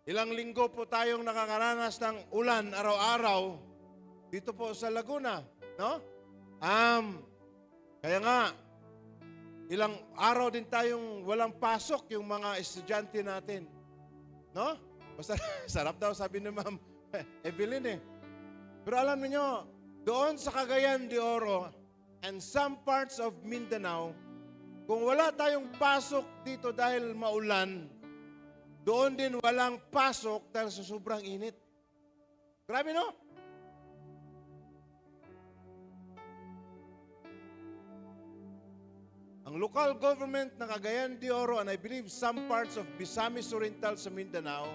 Ilang linggo po tayong nakakaranas ng ulan araw-araw dito po sa Laguna, no? Kaya nga, ilang araw din tayong walang pasok yung mga estudyante natin, no? Basta sarap daw sabi ni Ma'am Evelyn eh. Pero alam niyo, doon sa Cagayan de Oro and some parts of Mindanao, kung wala tayong pasok dito dahil maulan, doon din walang pasok dahil sa sobrang init. Grabe, no? Ang local government ng Cagayan de Oro and I believe some parts of Misamis Oriental sa Mindanao,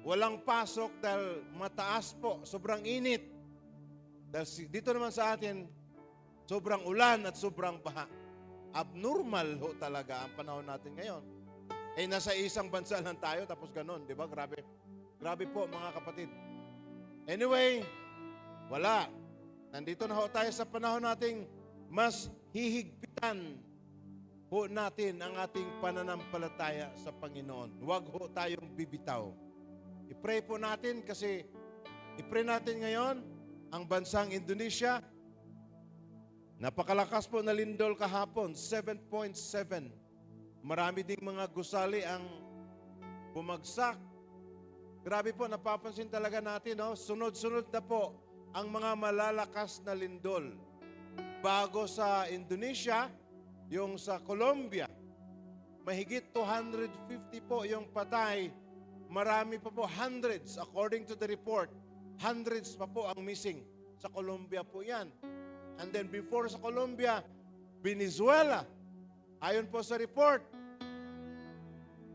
walang pasok dahil mataas po, sobrang init. Dahil dito naman sa atin, sobrang ulan at sobrang baha. Abnormal ho talaga ang panahon natin ngayon. Eh, nasa isang bansa lang tayo, tapos ganun, di ba? Grabe. Grabe po, mga kapatid. Anyway, wala. Nandito na ho tayo sa panahon nating mas hihigpitan ho natin ang ating pananampalataya sa Panginoon. Huwag ho tayong bibitaw. I-pray po natin kasi i-pray natin ngayon ang bansang Indonesia. Napakalakas po na lindol kahapon, 7.7. Marami ding mga gusali ang bumagsak. Grabe po, napapansin talaga natin, no? Sunod-sunod na po ang mga malalakas na lindol. Bago sa Indonesia, yung sa Colombia, mahigit 250 po yung patay. Marami pa po, hundreds, according to the report, hundreds pa po ang missing. Sa Colombia po yan. And then before sa Colombia, Venezuela. Ayon po sa report,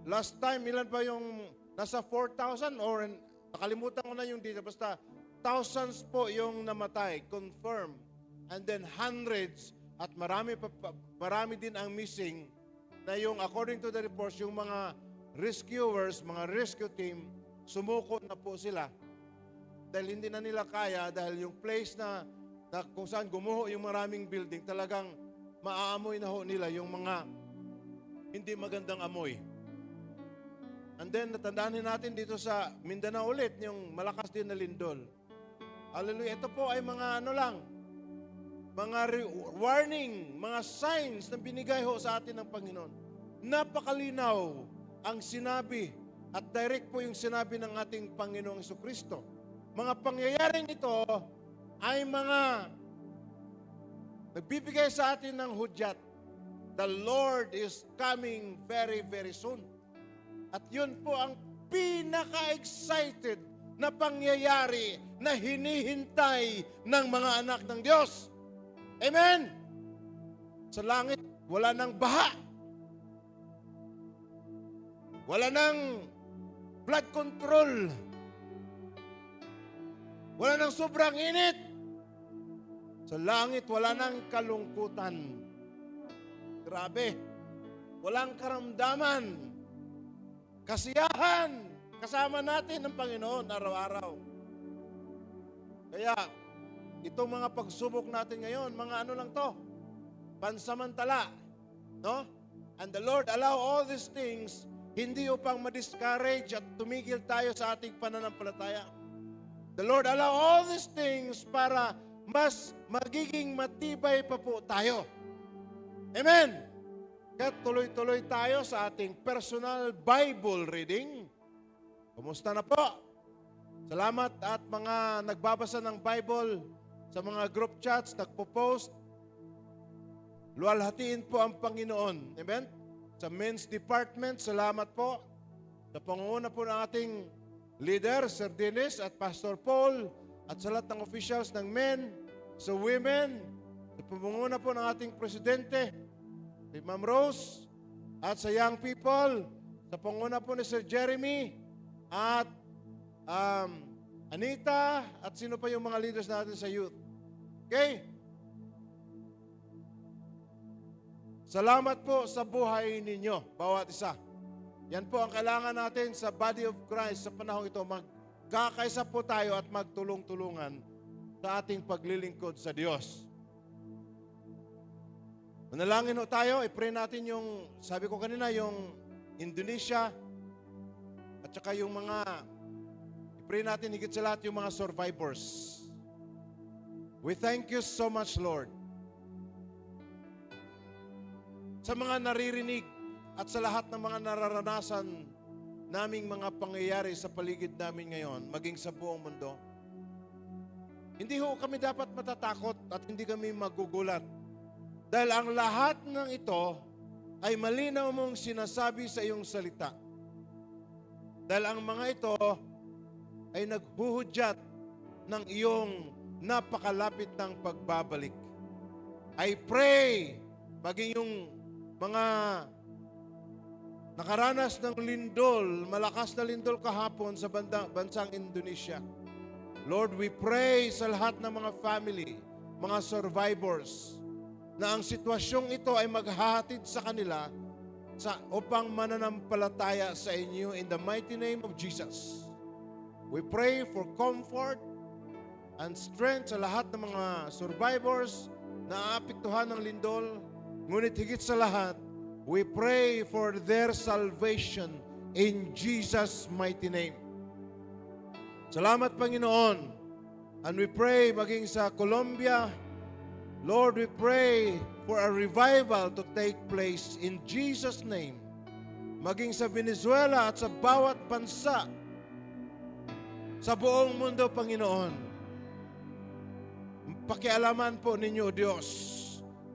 last time, ilan pa yung nasa 4,000 or nakalimutan ko na yung dito, basta thousands po yung namatay, confirmed. And then hundreds at marami din ang missing na yung according to the reports, yung mga rescuers, mga rescue team, sumuko na po sila. Dahil hindi na nila kaya, dahil yung place na kung saan gumuho yung maraming building, talagang maaamoy na ho nila yung mga hindi magandang amoy. And then, natandaan natin dito sa Mindanao ulit, yung malakas din na lindol. Hallelujah. Ito po ay mga ano lang, mga warning, mga signs na binigay ho sa atin ng Panginoon. Napakalinaw ang sinabi at direct po yung sinabi ng ating Panginoong Jesucristo. Mga pangyayaring ito ay mga nagbibigay sa atin ng hudyat. The Lord is coming very, very soon. At yun po ang pinaka-excited na pangyayari na hinihintay ng mga anak ng Diyos. Amen! Sa langit, wala nang baha. Wala nang flood control. Wala nang sobrang init. Sa langit, wala nang kalungkutan. Grabe. Walang karamdaman. Kasiyahan. Kasama natin ng Panginoon araw-araw. Kaya, itong mga pagsubok natin ngayon, mga ano lang to, pansamantala. No? And the Lord allow all these things, hindi upang ma-discourage at tumigil tayo sa ating pananampalataya. The Lord allow all these things para mas magiging matibay pa po tayo. Amen! Kaya tuloy-tuloy tayo sa ating personal Bible reading. Kumusta na po? Salamat at mga nagbabasa ng Bible sa mga group chats, nagpo-post. Luwalhatiin po ang Panginoon. Amen? Sa men's department, salamat po. Sa pangunguna po ng ating leader, Sir Dennis at Pastor Paul, at sa lahat ng officials ng men, sa women, sa pangunguna po ng ating presidente, si Ma'am Rose, at sa young people, sa pangunguna po ni Sir Jeremy, at Anita, at sino pa yung mga leaders natin sa youth. Okay? Salamat po sa buhay ninyo, bawat isa. Yan po ang kailangan natin sa body of Christ sa panahon ito. Magkakaisa po tayo at magtulong-tulungan sa ating paglilingkod sa Diyos. Manalangin ho tayo, i-pray natin yung, sabi ko kanina, yung Indonesia. At At saka yung mga, i-pray natin higit sa lahat yung mga survivors. We thank you so much, Lord, sa mga naririnig at sa lahat ng mga nararanasan naming mga pangyayari sa paligid namin ngayon, maging sa buong mundo. Hindi ho kami dapat matatakot at hindi kami magugulat. Dahil ang lahat ng ito ay malinaw mong sinasabi sa iyong salita. Dahil ang mga ito ay naghuhudyat ng iyong napakalapit ng pagbabalik. I pray, maging yung mga nakaranas ng lindol, malakas na lindol kahapon sa bansang Indonesia. Lord, we pray sa lahat ng mga family, mga survivors, na ang sitwasyong ito ay maghahatid sa kanila upang mananampalataya sa inyo in the mighty name of Jesus. We pray for comfort and strength sa lahat ng mga survivors na aapektuhan ng lindol. Ngunit higit sa lahat, we pray for their salvation in Jesus' mighty name. Salamat, Panginoon. And we pray maging sa Colombia, Lord, we pray for a revival to take place in Jesus' name. Maging sa Venezuela at sa bawat bansa sa buong mundo, Panginoon. Pakialaman po ninyo, Diyos,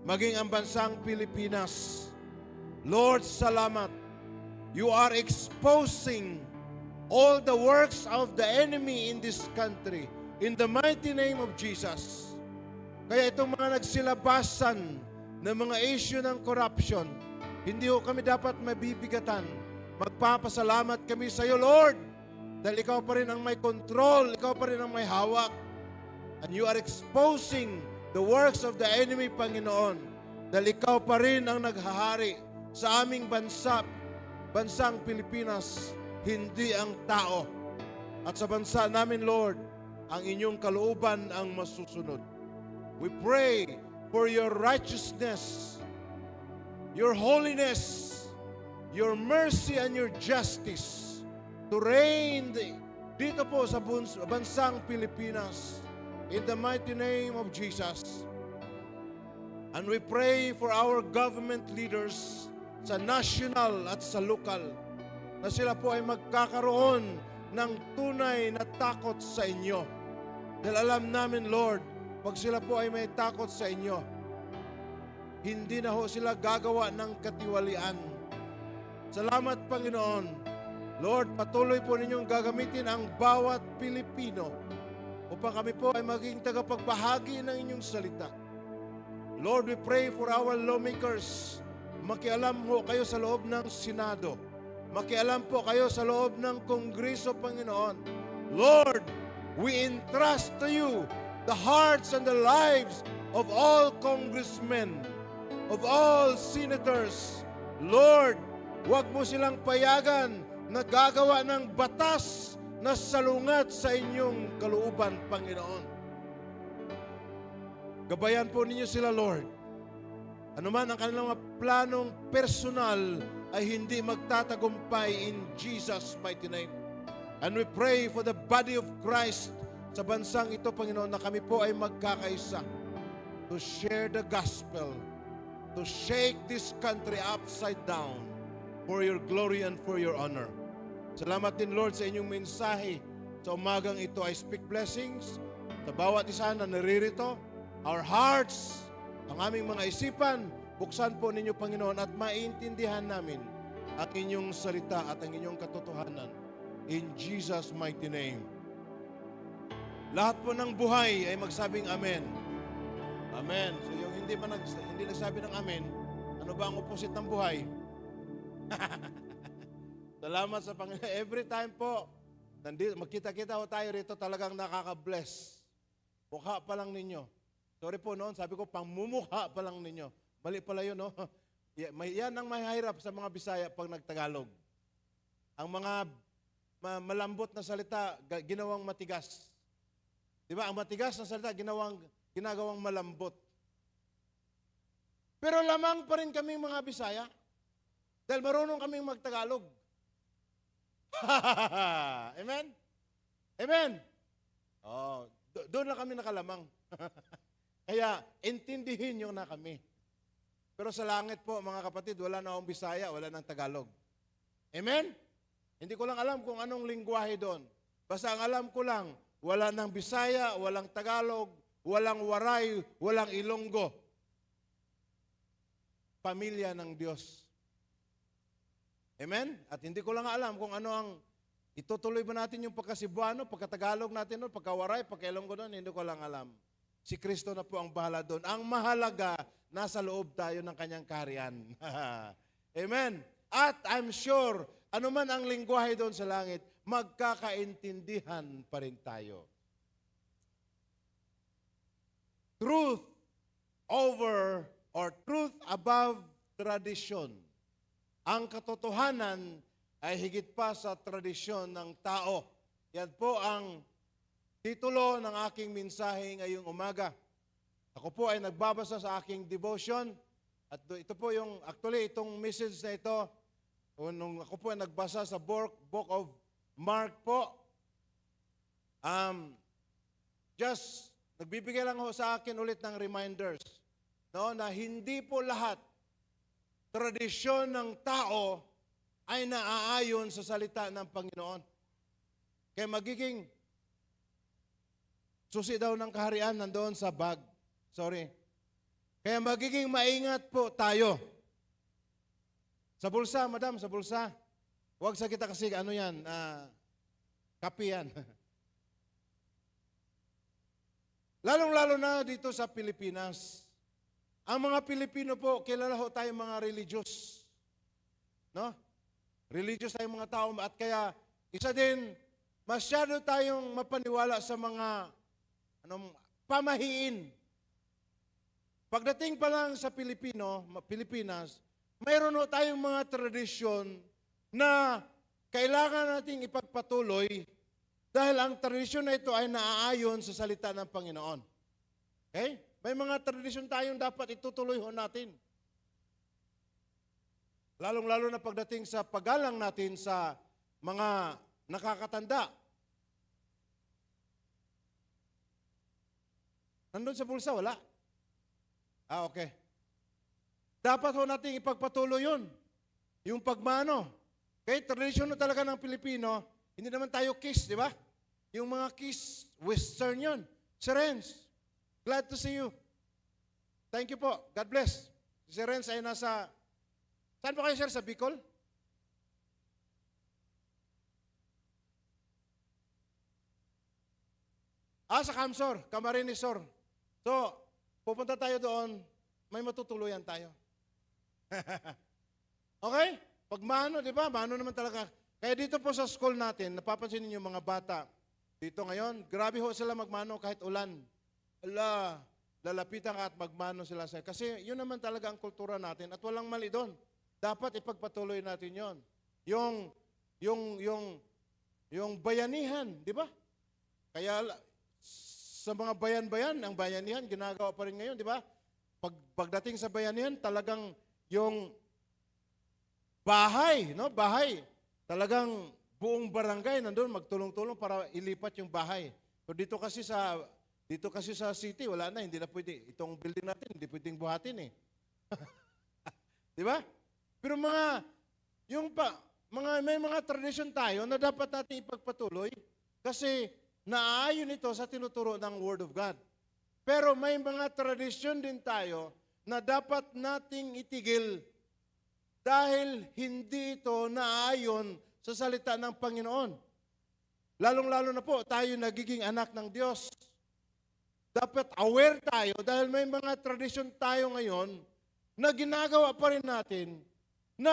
maging ang bansang Pilipinas. Lord, salamat. You are exposing all the works of the enemy in this country in the mighty name of Jesus. Kaya itong mga nagsilabasan ng mga issue ng corruption, hindi ho kami dapat mabibigatan. Magpapasalamat kami sa iyo, Lord, dahil ikaw pa rin ang may control, ikaw pa rin ang may hawak. And you are exposing the works of the enemy, Panginoon, dahil ikaw pa rin ang naghahari sa aming bansang Pilipinas, hindi ang tao. At sa bansa namin, Lord, ang inyong kalooban ang masusunod. We pray for your righteousness, your holiness, your mercy, and your justice to reign dito po sa bansang Pilipinas in the mighty name of Jesus. And we pray for our government leaders sa national at sa local, na sila po ay magkakaroon ng tunay na takot sa inyo. Dahil alam namin, Lord, pag sila po ay may takot sa inyo, hindi na ho sila gagawa ng katiwalian. Salamat, Panginoon. Lord, patuloy po ninyong gagamitin ang bawat Pilipino upang kami po ay maging tagapagbahagi ng inyong salita. Lord, we pray for our lawmakers. Makialam ho kayo sa loob ng Senado. Makialam po kayo sa loob ng Kongreso, Panginoon. Lord, we entrust to you the hearts and the lives of all congressmen, of all senators. Lord, huwag mo silang payagan na gagawa ng batas na salungat sa inyong kalooban, Panginoon. Gabayan po ninyo sila, Lord. Ano man ang kanilang mga planong personal ay hindi magtatagumpay in Jesus' mighty name. And we pray for the body of Christ sa bansang ito, Panginoon, na kami po ay magkakaisa to share the gospel, to shake this country upside down for your glory and for your honor. Salamat din, Lord, sa inyong mensahe sa umagang ito. I speak blessings sa bawat isa na naririto. Our hearts, ang aming mga isipan, buksan po ninyo, Panginoon, at maintindihan namin ang inyong salita at ang inyong katotohanan. In Jesus' mighty name. Lahat po ng buhay ay magsabing amen. Amen. So yung hindi nagsabi ng amen, ano ba ang opposite ng buhay? Salamat sa Panginoon. Every time po, magkita-kita ho tayo rito, talagang nakaka-bless. Mukha pa lang ninyo. Sorry po noon, sabi ko, pangmumukha pa lang ninyo. Mali pala yun, no? Yan ang mahirap sa mga Bisaya pag nagtagalog. Ang mga malambot na salita, ginawang matigas. Di ba? Ang matigas na salita, ginagawang malambot. Pero lamang pa rin kaming mga Bisaya. Dahil marunong kaming magtagalog. Amen? Amen? Oh, doon lang kami nakalamang. Kaya, intindihin nyo na kami. Pero sa langit po, mga kapatid, wala na akong Bisaya, wala nang Tagalog. Amen? Hindi ko lang alam kung anong lingwahe doon. Basta ang alam ko lang, wala nang Bisaya, walang Tagalog, walang Waray, walang Ilonggo. Pamilya ng Diyos. Amen? At hindi ko lang alam kung ano ang itutuloy ba natin yung pagka-Cebuano, pagka-Tagalog natin doon, pagka-Waray, pagka-Ilonggo doon, hindi ko lang alam. Si Kristo na po ang bahala doon. Ang mahalaga, nasa loob tayo ng kanyang kaharian. Amen? At I'm sure, ano man ang lingwahe doon sa langit, magkakaintindihan pa rin tayo. Truth over or truth above tradition. Ang katotohanan ay higit pa sa tradisyon ng tao. Yan po ang titulo ng aking mensahe ngayong umaga. Ako po ay nagbabasa sa aking devotion at ito po yung, actually itong message na ito, nung ako po ay nagbasa sa Book of Mark po, just nagbibigay lang ho sa akin ulit ng reminders, no, na hindi po lahat tradisyon ng tao ay naaayon sa salita ng Panginoon. Kaya magiging susi daw ng kaharian nandoon sa bag. Sorry. Kaya magiging maingat po tayo. Sa bulsa, madam, sa bulsa. Huwag sa kita kasi, ano yan, kape yan. Lalong-lalo na dito sa Pilipinas. Ang mga Pilipino po, kilala ho tayong mga religious. No? Religious tayong mga tao. At kaya, isa din, masyado tayong mapaniwala sa mga pamahiin. Pagdating pa lang sa Pilipinas, mayroon ho tayong mga tradisyon na kailangan nating ipagpatuloy dahil ang tradisyon na ito ay naaayon sa salita ng Panginoon. Okay? May mga tradisyon tayong dapat itutuloy ho natin. Lalong-lalo na pagdating sa paggalang natin sa mga nakakatanda. Nandun sa bulsa, wala? Okay. Dapat ho natin ipagpatuloy yun. Yung pagmano. Okay, tradisyon na talaga ng Pilipino, hindi naman tayo kiss, di ba? Yung mga kiss, Western yun. Sir Renz, glad to see you. Thank you po. God bless. Si Sir Renz ay nasa, saan po kayo, sir? Sa Bicol? Sa Camsor, Camarines Sur. So, pupunta tayo doon, may matutuluyan tayo. Okay? Pag mano, di ba? Mano naman talaga. Kaya dito po sa school natin, napapansin niyo mga bata. Dito ngayon, grabe ho sila magmano kahit ulan. Lalapitan ka at magmano sila sa'yo. Kasi yun naman talaga ang kultura natin at walang mali doon. Dapat ipagpatuloy natin yon. Yung bayanihan, di ba? Kaya sa mga bayan-bayan, ang bayanihan, ginagawa pa rin ngayon, di ba? Pagdating sa bayanihan, talagang yung bahay, no? Bahay. Talagang buong barangay nandun magtulong-tulong para ilipat yung bahay. So dito kasi sa city, wala na, hindi na pwede. Itong building natin, hindi pwedeng buhatin eh. Di ba? Pero may mga tradition tayo na dapat natin ipagpatuloy kasi naaayon ito sa tinuturo ng Word of God. Pero may mga tradisyon din tayo na dapat nating itigil dahil hindi ito naaayon sa salita ng Panginoon. Lalong-lalo na po, tayo nagiging anak ng Diyos. Dapat aware tayo dahil may mga tradisyon tayo ngayon na ginagawa pa rin natin na,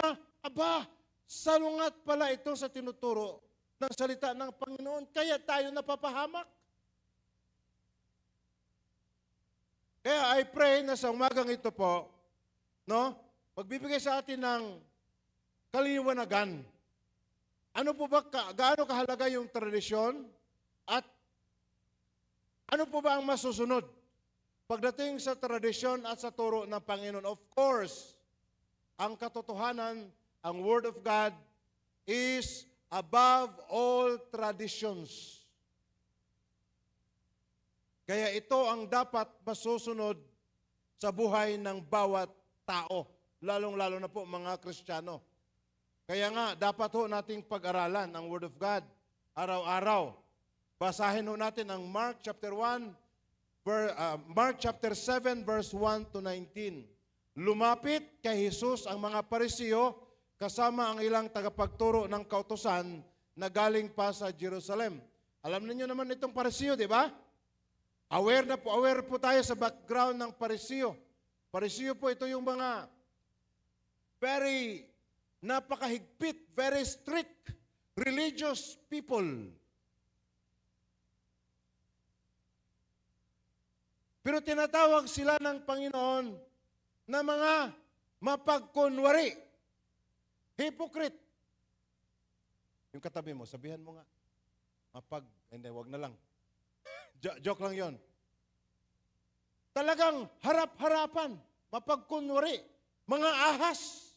salungat pala ito sa tinuturo ng salita ng Panginoon, kaya tayo napapahamak. Kaya I pray na sa umagang ito po, no, magbibigay sa atin ng kaliwanagan. Ano po ba, gaano kahalaga yung tradisyon at ano po ba ang masusunod pagdating sa tradisyon at sa turo ng Panginoon? Of course, ang katotohanan, ang Word of God is above all traditions. Kaya ito ang dapat masusunod sa buhay ng bawat tao, lalong-lalo na po mga Kristiyano. Kaya nga, dapat ho nating pag-aralan ang Word of God araw-araw. Basahin ho natin ang Mark chapter 7, verse 1 to 19. Lumapit kay Jesus ang mga Parisiyo kasama ang ilang tagapagturo ng kautusan na galing pa sa Jerusalem. Alam niyo naman itong Parisiyo, di ba? Aware po tayo sa background ng Parisiyo. Parisiyo po, ito yung mga very napakahigpit, very strict, religious people. Pero tinatawag sila ng Panginoon na mga mapagkunwari. Hypocrite. Yung katabi mo, sabihan mo nga. Hindi, wag na lang. Joke lang yon. Talagang harap-harapan, mapagkunwari, mga ahas.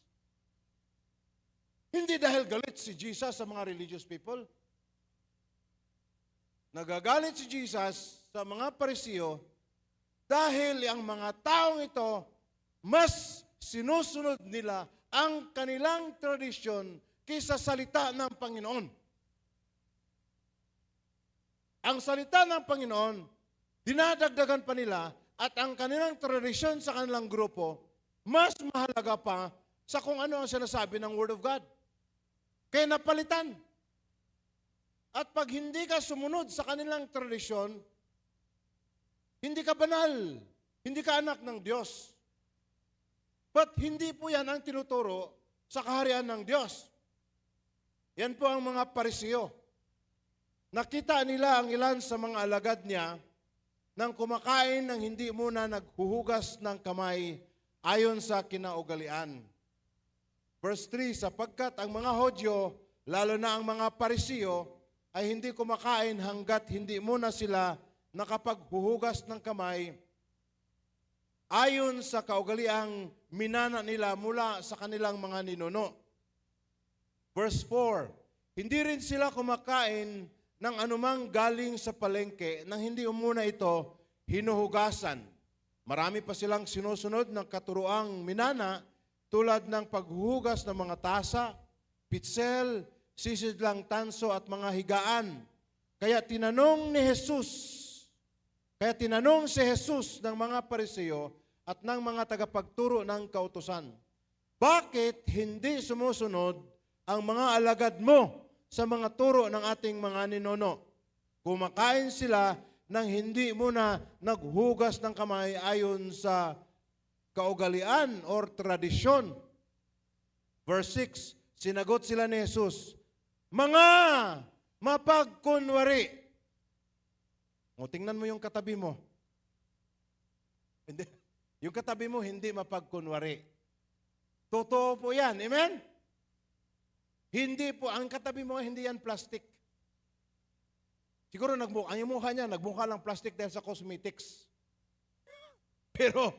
Hindi dahil galit si Jesus sa mga religious people. Nagagalit si Jesus sa mga Parisiyo dahil ang mga taong ito, mas sinusunod nila ang kanilang tradisyon kaysa salita ng Panginoon. Ang salita ng Panginoon, dinadagdagan pa nila at ang kanilang tradisyon sa kanilang grupo, mas mahalaga pa sa kung ano ang sinasabi ng Word of God. Kaya napalitan. At pag hindi ka sumunod sa kanilang tradisyon, hindi ka banal, hindi ka anak ng Diyos. But hindi po yan ang tinuturo sa kaharian ng Diyos. Yan po ang mga Parisiyo. Nakita nila ang ilan sa mga alagad niya nang kumakain ng hindi muna naghuhugas ng kamay ayon sa kinaugalian. Verse 3, sapagkat ang mga Hodyo, lalo na ang mga Parisiyo, ay hindi kumakain hanggat hindi muna sila nakapaghuhugas ng kamay ayon sa kaugaliang minana nila mula sa kanilang mga ninuno. Verse 4, hindi rin sila kumakain ng anumang galing sa palengke nang hindi umuna ito hinuhugasan. Marami pa silang sinusunod ng katuroang minana tulad ng paghuhugas ng mga tasa, pitsel, sisidlang tanso at mga higaan. Kaya tinanong si Jesus ng mga Parisiyo at ng mga tagapagturo ng kautusan, bakit hindi sumusunod ang mga alagad mo sa mga turo ng ating mga ninuno? Kumakain sila nang hindi muna naghugas ng kamay ayon sa kaugalian or tradisyon. Verse 6, sinagot sila ni Jesus, mga mapagkunwari. O, tingnan mo yung katabi mo. Hindi, yung katabi mo hindi mapagkunwari. Totoo po yan. Amen? Hindi po, ang katabi mo hindi yan plastic. Siguro ang yung mukha niya, nagmukha lang plastic dahil sa cosmetics. Pero,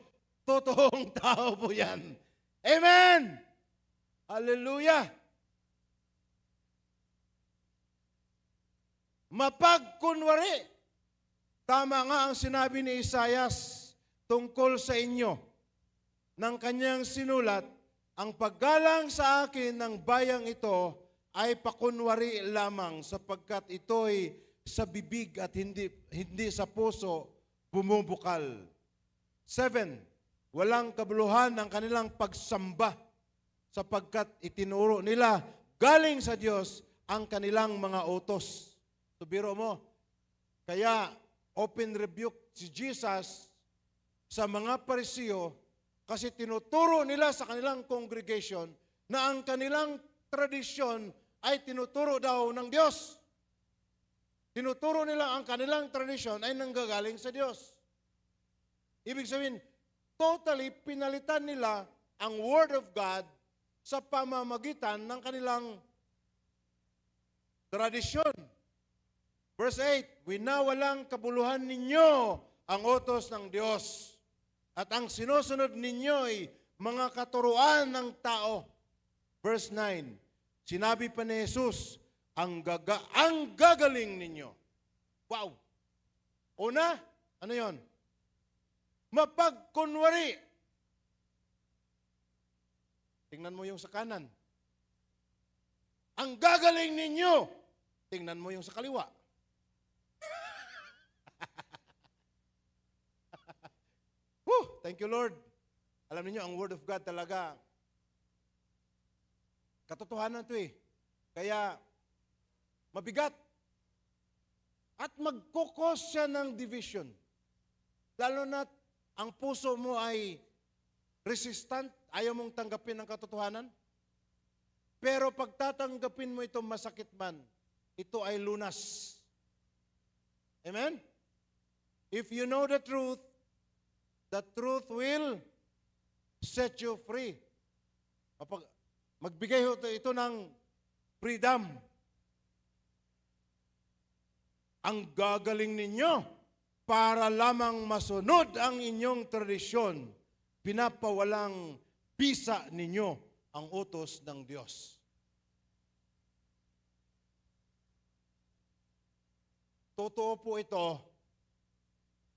totoong tao po yan. Amen! Hallelujah! Mapagkunwari. Tama nga ang sinabi ni Isaias tungkol sa inyo ng kanyang sinulat, ang paggalang sa akin ng bayang ito ay pakunwari lamang sapagkat ito'y sa bibig at hindi sa puso bumubukal. 7. Walang kabuluhan ang kanilang pagsamba sapagkat itinuro nila galing sa Diyos ang kanilang mga utos. So biro mo, kaya open rebuke si Jesus sa mga Parisiyo kasi tinuturo nila sa kanilang congregation na ang kanilang tradisyon ay tinuturo daw ng Diyos. Tinuturo nila ang kanilang tradisyon ay nanggagaling sa Diyos. Ibig sabihin, totally pinalitan nila ang Word of God sa pamamagitan ng kanilang tradisyon. Verse 8, winawalang kabuluhan ninyo ang utos ng Diyos at ang sinusunod ninyo'y mga katuruan ng tao. Verse 9, sinabi pa ni Jesus, ang gagaling ninyo. Wow! Una, ano yon? Mapagkunwari. Tingnan mo yung sa kanan. Ang gagaling ninyo. Tingnan mo yung sa kaliwa. Thank you, Lord. Alam niyo ang Word of God talaga, katotohanan ito eh. Kaya, mabigat. At magkukos siya ng division. Lalo na ang puso mo ay resistant, ayaw mong tanggapin ang katotohanan. Pero pag tatanggapin mo ito masakit man, ito ay lunas. Amen? If you know the truth will set you free. Magbigay ito ng freedom. Ang gagaling ninyo para lamang masunod ang inyong tradisyon. Pinapawalang bisa ninyo ang utos ng Diyos. Totoo po ito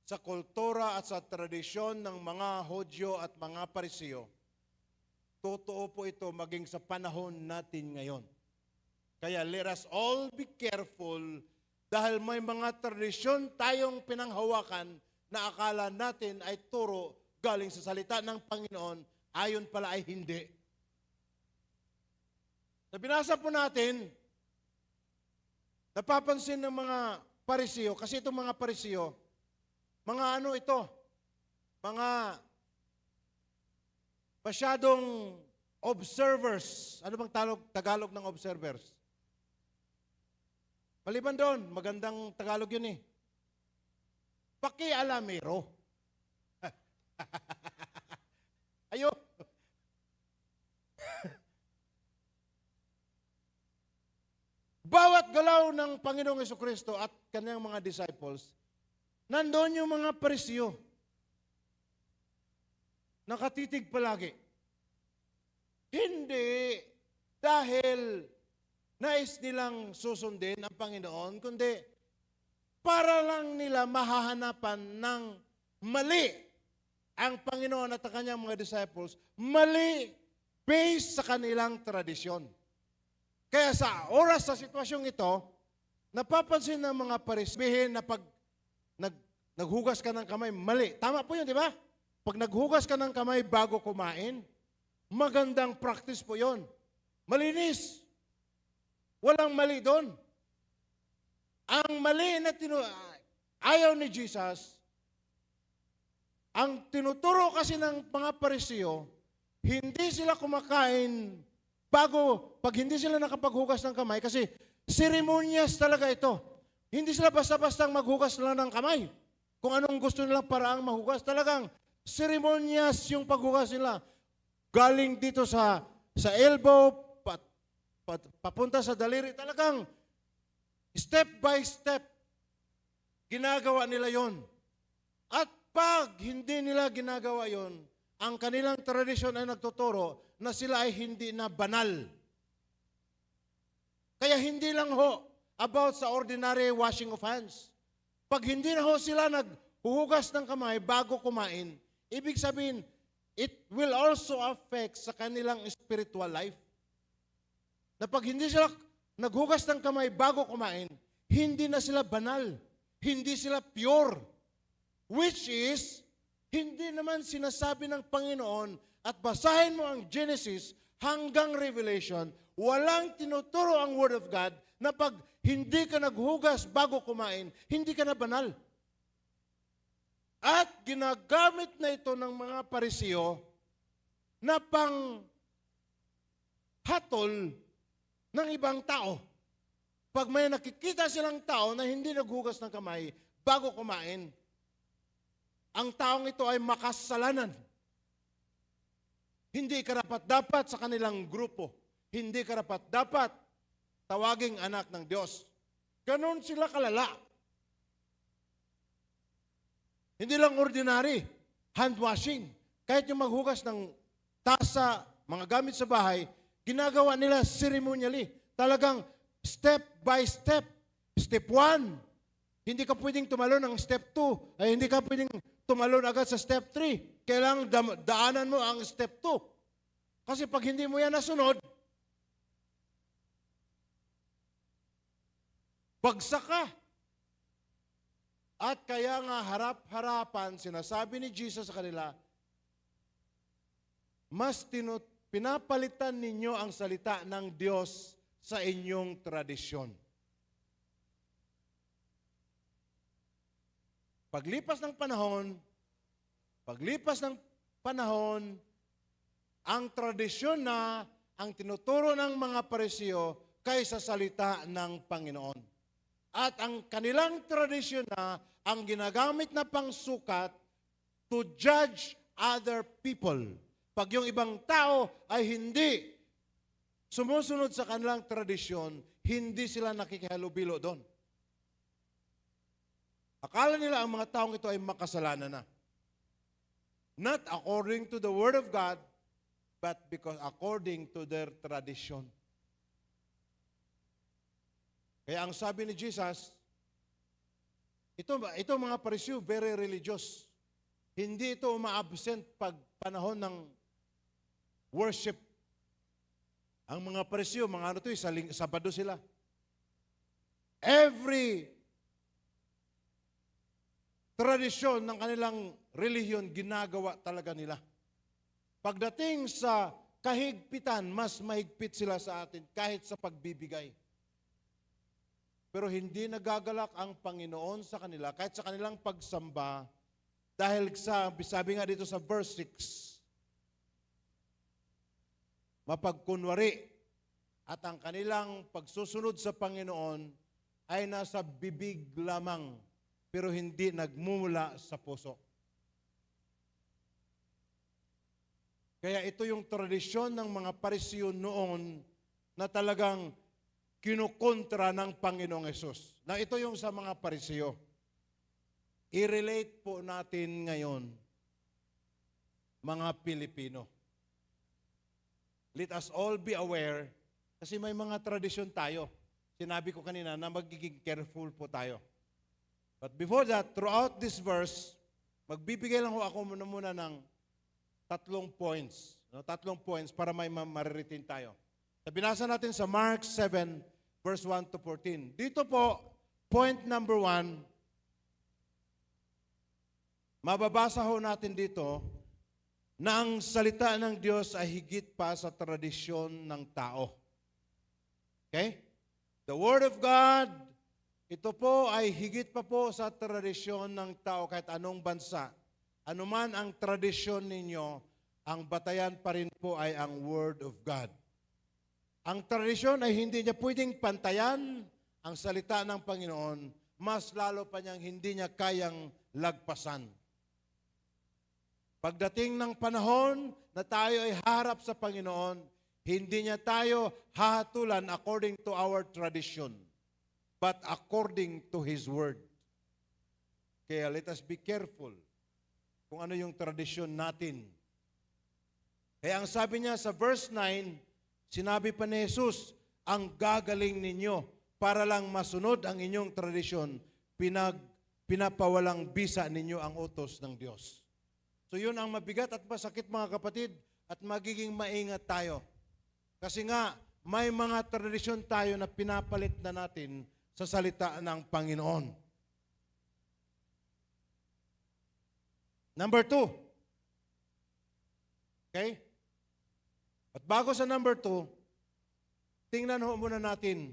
sa kultura at sa tradisyon ng mga Hudyo at mga Parisiyo. Totoo po ito maging sa panahon natin ngayon. Kaya let us all be careful dahil may mga tradisyon tayong pinanghawakan na akala natin ay turo galing sa salita ng Panginoon, ayon pala ay hindi. Sa binasa po natin, napapansin ng mga Parisiyo, kasi itong mga Parisiyo, mga ano ito, mga masyadong observers. Ano bang Tagalog ng observers? Maliban doon, magandang Tagalog yun eh. Pakialamero. Ayun. Bawat galaw ng Panginoong Jesucristo at kanyang mga disciples, nandoon yung mga Parisiyo. Nakatitig palagi. Hindi dahil nais nilang susundin ang Panginoon, kundi para lang nila mahahanapan ng mali ang Panginoon at ang kanyang mga disciples, mali based sa kanilang tradisyon. Kaya sa oras, sa sitwasyong ito, napapansin ng mga Parisiyo na pag naghugas ka ng kamay, mali. Tama po yun, di ba? Pag naghugas ka ng kamay bago kumain, magandang practice po yun. Malinis. Walang mali doon. Ang mali na ayaw ni Jesus, ang tinuturo kasi ng mga Parisiyo, hindi sila kumakain pag hindi sila nakapaghugas ng kamay, kasi seremonyas talaga ito. Hindi sila basta-bastang maghugas lang ng kamay. Kung anong gusto nilang paraang mahugas, talagang seremonyas yung paghugas nila. Galing dito sa elbow, papunta sa daliri, talagang step by step, ginagawa nila yon. At pag hindi nila ginagawa yon, ang kanilang tradisyon ay nagtuturo na sila ay hindi na banal. Kaya hindi lang ho about sa ordinary washing of hands. Pag hindi na ho sila naghuhugas ng kamay bago kumain, ibig sabihin, it will also affect sa kanilang spiritual life. Na pag hindi sila naghugas ng kamay bago kumain, hindi na sila banal. Hindi sila pure. Which is, hindi naman sinasabi ng Panginoon, at basahin mo ang Genesis hanggang Revelation, walang tinuturo ang Word of God na pag hindi ka naghugas bago kumain, hindi ka na banal. At ginagamit na ito ng mga Parisiyo na pang hatol ng ibang tao. Pag may nakikita silang tao na hindi naghugas ng kamay bago kumain, ang taong ito ay makasalanan. Hindi karapat-dapat sa kanilang grupo. Hindi karapat-dapat tawaging anak ng Diyos. Ganon sila kalala. Hindi lang ordinary, hand washing. Kahit yung maghugas ng tasa, mga gamit sa bahay, ginagawa nila ceremonially. Talagang Step by step. Step 1. Hindi ka pwedeng tumalon ng step 2. Ay hindi ka pwedeng tumalon agad sa step 3. Kailangang daanan mo ang step 2. Kasi pag hindi mo yan nasunod, bagsak ka. At kaya nga harap-harapan, sinasabi ni Jesus sa kanila, pinapalitan ninyo ang salita ng Diyos sa inyong tradisyon. Paglipas ng panahon, ang tradisyon na ang tinuturo ng mga Pariseo kaysa salita ng Panginoon. At ang kanilang tradisyon na ang ginagamit na pangsukat to judge other people. Pag yung ibang tao ay hindi sumusunod sa kanilang tradisyon, hindi sila nakikihalubilo doon. Akala nila ang mga taong ito ay makasalanan na. Not according to the Word of God, but because according to their tradition. Kaya ang sabi ni Jesus, ito mga Pariseo, very religious. Hindi ito uma-absent pag panahon ng worship. Ang mga Pariseo, Sabado sila. Every tradisyon ng kanilang relihiyon, ginagawa talaga nila. Pagdating sa kahigpitan, mas mahigpit sila sa atin kahit sa pagbibigay. Pero hindi nagagalak ang Panginoon sa kanila, kahit sa kanilang pagsamba, dahil sabi nga dito sa verse 6, mapagkunwari at ang kanilang pagsusunod sa Panginoon ay nasa bibig lamang, pero hindi nagmumula sa puso. Kaya ito yung tradisyon ng mga Pariseo noon na talagang kinukontra ng Panginoong Hesus. Na ito yung sa mga Pariseo. I-relate po natin ngayon, mga Pilipino. Let us all be aware, kasi may mga tradisyon tayo. Sinabi ko kanina na magiging careful po tayo. But before that, throughout this verse, magbibigay lang ako muna ng 3 points. 3 points para may mariritin tayo. Binasa natin sa Mark 7, verse 1 to 14. Dito po, point number 1, mababasa ho natin dito na ang salita ng Diyos ay higit pa sa tradisyon ng tao. Okay? The Word of God, ito po ay higit pa po sa tradisyon ng tao kahit anong bansa. Anuman ang tradisyon ninyo, ang batayan pa rin po ay ang Word of God. Ang tradisyon ay hindi niya pwedeng pantayan ang salita ng Panginoon, mas lalo pa niyang hindi niya kayang lagpasan. Pagdating ng panahon na tayo ay harap sa Panginoon, hindi niya tayo hahatulan according to our tradition, but according to His Word. Kaya let us be careful kung ano yung tradisyon natin. Kaya ang sabi niya sa verse 9, sinabi pa ni Jesus, ang gagaling ninyo para lang masunod ang inyong tradisyon, pinapawalang bisa ninyo ang utos ng Diyos. So yun ang mabigat at masakit mga kapatid, at magiging maingat tayo. Kasi nga, may mga tradisyon tayo na pinapalit na natin sa salita ng Panginoon. Number 2. Okay? At bago sa number 2, tingnan ho muna natin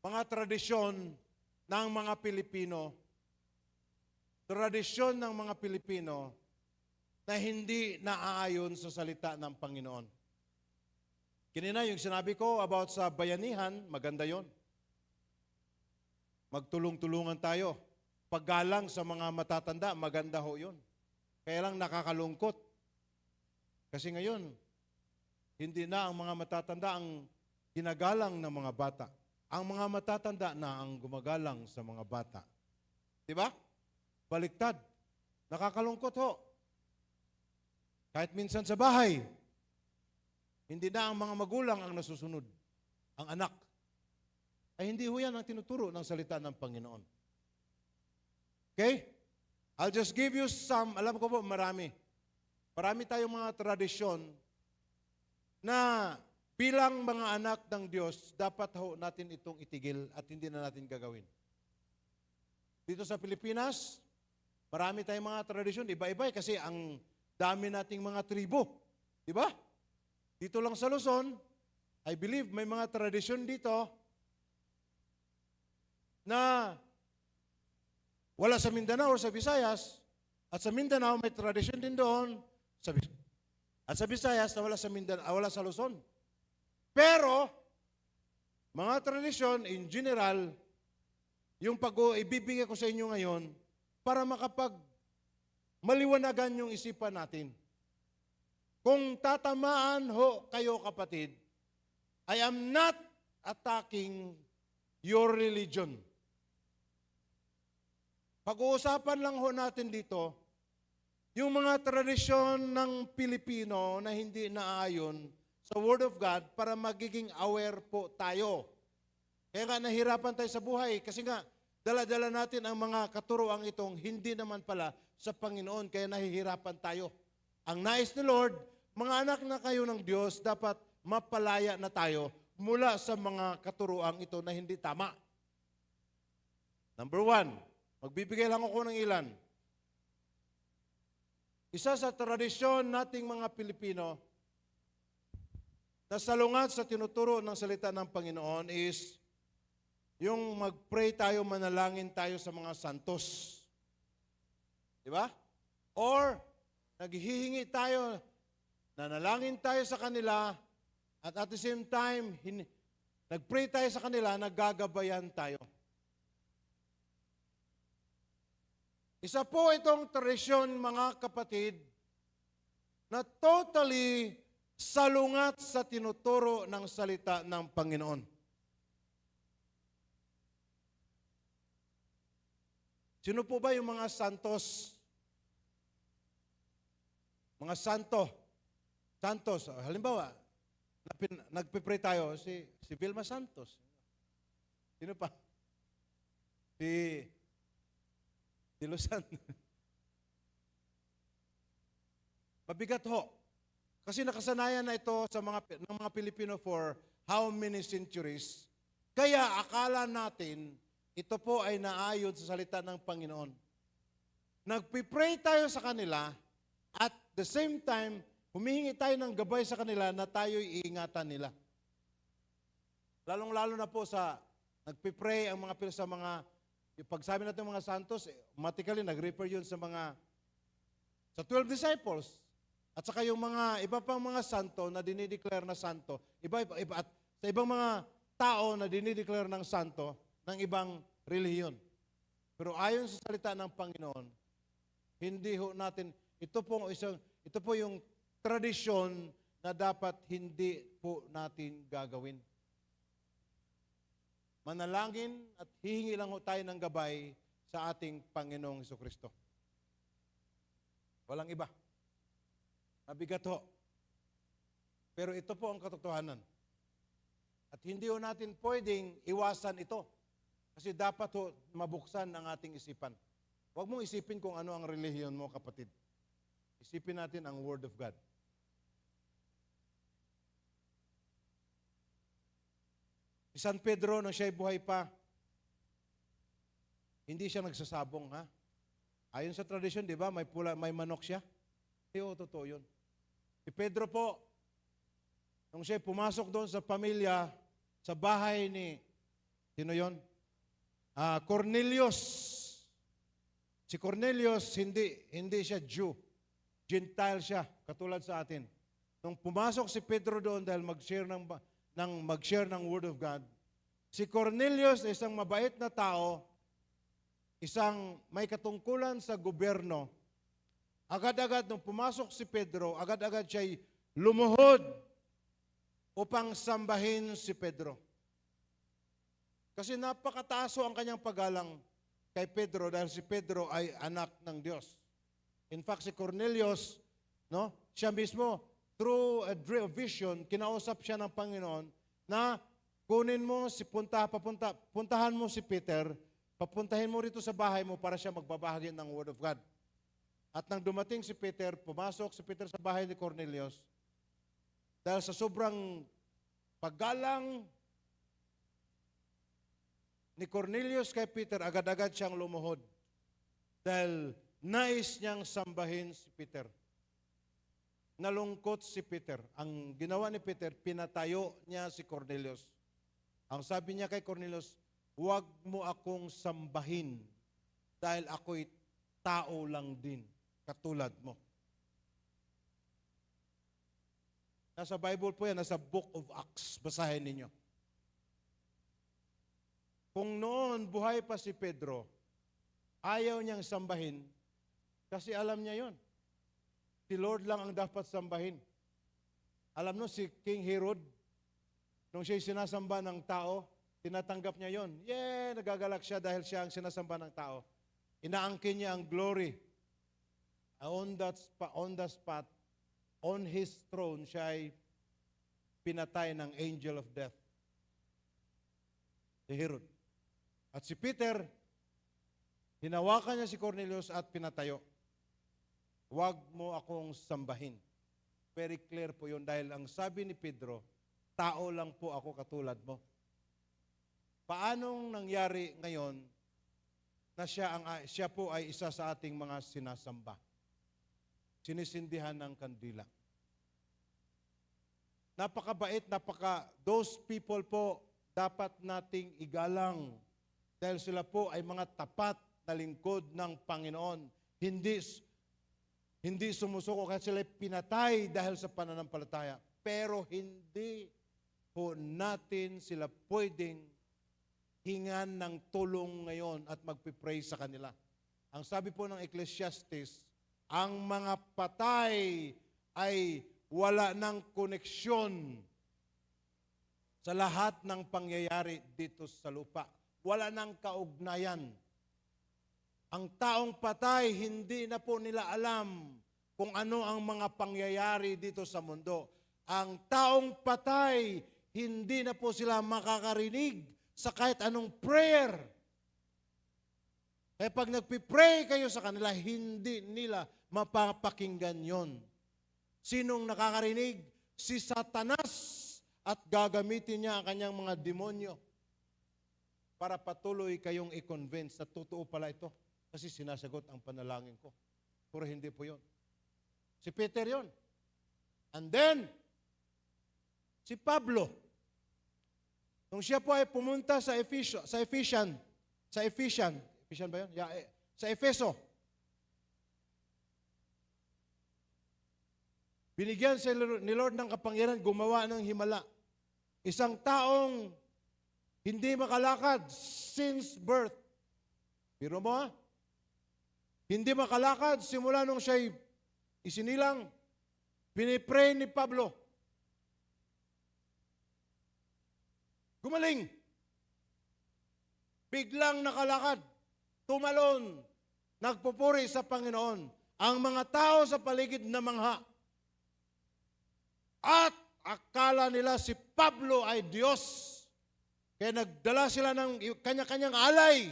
mga tradisyon ng mga Pilipino, tradisyon ng mga Pilipino na hindi naaayon sa salita ng Panginoon. Kanina yung sinabi ko about sa bayanihan, maganda yon. Magtulong-tulungan tayo. Paggalang sa mga matatanda, maganda ho yun. Kaya lang nakakalungkot. Kasi ngayon, hindi na ang mga matatanda ang ginagalang ng mga bata. Ang mga matatanda na ang gumagalang sa mga bata. Diba? Baliktad. Nakakalungkot ho. Kahit minsan sa bahay, Hindi na ang mga magulang ang nasusunod. Ang anak. Ay hindi ho yan ang tinuturo ng salita ng Panginoon. Okay? I'll just give you some, alam ko po marami. Marami tayong mga tradisyon na bilang mga anak ng Diyos, dapat ho natin itong itigil at hindi na natin gagawin. Dito sa Pilipinas, marami tayong mga tradisyon, iba-iba kasi ang dami nating mga tribo. Di ba? Dito lang sa Luzon, I believe may mga tradisyon dito na wala sa Mindanao o sa Visayas, at sa Mindanao may tradisyon din doon, at sa Visayas na wala sa Mindanao, wala sa Luzon. Pero, mga tradisyon in general, yung ibibigay ko sa inyo ngayon, para maliwanagan yung isipan natin. Kung tatamaan ho kayo kapatid, I am not attacking your religion. Pag-uusapan lang ho natin dito, yung mga tradisyon ng Pilipino na hindi naayon sa Word of God para magiging aware po tayo. Kaya nga nahirapan tayo sa buhay kasi nga dala-dala natin ang mga katuroang itong hindi naman pala sa Panginoon kaya nahihirapan tayo. Ang nais ni Lord, mga anak na kayo ng Diyos, dapat mapalaya na tayo mula sa mga katuroang ito na hindi tama. Number 1, magbibigay lang ako ng ilan. Isa sa tradisyon nating mga Pilipino na salungat sa tinuturo ng salita ng Panginoon is yung mag-pray tayo, manalangin tayo sa mga santos. Di ba? Or, naghihingi tayo, nanalangin tayo sa kanila, at the same time, nag-pray tayo sa kanila, naggagabayan tayo. Isa po itong tradisyon, mga kapatid, na totally salungat sa tinuturo ng salita ng Panginoon. Sino po ba yung mga santos? Mga santos. Halimbawa, nagpipray tayo, si Vilma Santos. Sino pa? Si Luzon. Mabigat ho. Kasi nakasanayan na ito sa ng mga Pilipino for how many centuries. Kaya akala natin, ito po ay naayon sa salita ng Panginoon. Nagpipray tayo sa kanila at the same time, humihingi tayo ng gabay sa kanila na tayo'y iingatan nila. Lalong-lalo na po sa nagpipray ang mga sa mga, yung pagsabi natin mga santos, automatically nag-refer yun sa 12 disciples. At saka yung mga iba pang mga santo na dinideclare na santo, iba at sa ibang mga tao na dinideclare ng santo ng ibang relihiyon. Pero ayon sa salita ng Panginoon, hindi ho natin, ito po yung tradisyon na dapat hindi po natin gagawin. Manalangin at hihingi lang ho tayo ng gabay sa ating Panginoong Jesucristo. Walang iba. Mabigat ho. Pero ito po ang katotohanan. At hindi ho natin pwedeng iwasan ito. Kasi dapat ho mabuksan ang ating isipan. Huwag mong isipin kung ano ang relihiyon mo, kapatid. Isipin natin ang Word of God. Si San Pedro, nung siya'y buhay pa, hindi siya nagsasabong, ha? Ayon sa tradisyon, di ba, may manok siya. Oo, totoo yun. Si Pedro po, nung siya pumasok doon sa pamilya, sa bahay ni, sino yun? Cornelius. Si Cornelius, hindi siya Jew. Gentile siya, katulad sa atin. Nung pumasok si Pedro doon dahil mag-share ng Word of God, si Cornelius, isang mabait na tao, isang may katungkulan sa gobyerno, agad-agad nung pumasok si Pedro, agad-agad siya'y lumuhod upang sambahin si Pedro. Kasi napakataso ang kanyang paggalang kay Pedro dahil si Pedro ay anak ng Diyos. In fact, si Cornelius, siya mismo, through a vision, kinausap siya ng Panginoon na kunin mo si puntahan mo si Peter, papuntahin mo rito sa bahay mo para siya magbabahagi ng Word of God. At nang dumating si Peter, pumasok si Peter sa bahay ni Cornelius, dahil sa sobrang paggalang ni Cornelius kay Peter, agad-agad siyang lumuhod. Dahil nais niyang sambahin si Peter. Nalungkot si Peter. Ang ginawa ni Peter, pinatayo niya si Cornelius. Ang sabi niya kay Cornelius, huwag mo akong sambahin dahil ako'y tao lang din, katulad mo. Nasa Bible po yan, nasa Book of Acts. Basahin ninyo. Kung noon buhay pa si Pedro, ayaw niyang sambahin kasi alam niya yon. Si Lord lang ang dapat sambahin. Alam mo, si King Herod, nung siya'y sinasamba ng tao, tinatanggap niya yon. Nagagalak siya dahil siya ang sinasamba ng tao. Inaangkin niya ang glory. On the spot, on his throne, siya ay pinatay ng angel of death. Si Herod. At si Peter, hinawakan niya si Cornelius at pinatayo. Huwag mo akong sambahin. Very clear po yun dahil ang sabi ni Pedro, tao lang po ako katulad mo. Paanong nangyari ngayon na siya po ay isa sa ating mga sinasamba? Sinisindihan ng kandila. Napakabait, those people po dapat nating igalang dahil sila po ay mga tapat na lingkod ng Panginoon. Hindi sumusuko kasi sila pinatay dahil sa pananampalataya. Pero hindi po natin sila pwedeng hingan ng tulong ngayon at magpipray sa kanila. Ang sabi po ng Ecclesiastes, ang mga patay ay wala ng koneksyon sa lahat ng pangyayari dito sa lupa. Wala ng kaugnayan. Ang taong patay, hindi na po nila alam kung ano ang mga pangyayari dito sa mundo. Ang taong patay, hindi na po sila makakarinig sa kahit anong prayer. Kaya pag nagpipray kayo sa kanila, hindi nila mapapakinggan yon. Sinong nakakarinig? Si Satanas, at gagamitin niya ang kanyang mga demonyo para patuloy kayong i-convince na totoo pala ito kasi sinasagot ang panalangin ko. Pero hindi po yon. Si Peter yon. And then, si Pablo, nung siya po ay pumunta sa Ephesian ba yun? Sa Efeso, binigyan siya ni Lord ng kapangyarihan gumawa ng himala. Isang taong hindi makalakad since birth. Biro mo ha? Hindi makalakad simula nung siya'y isinilang. Pinipray ni Pablo. Gumaling. Biglang nakalakad. Tumalon. Nagpupuri sa Panginoon. Ang mga tao sa paligid na mangha. At akala nila si Pablo ay Diyos. Kaya nagdala sila ng kanya-kanyang alay.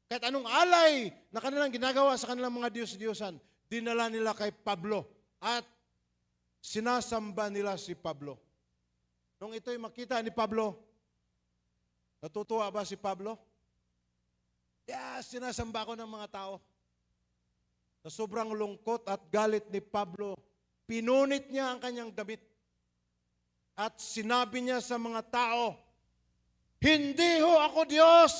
Kahit anong alay na kanilang ginagawa sa kanilang mga Diyos-Diyosan, dinala nila kay Pablo. At sinasamba nila si Pablo. Nung ito'y makita ni Pablo, natutuwa ba si Pablo? Sinasamba ko ng mga tao. Sa sobrang lungkot at galit ni Pablo, pinunit niya ang kanyang damit. At sinabi niya sa mga tao, hindi ho ako Diyos.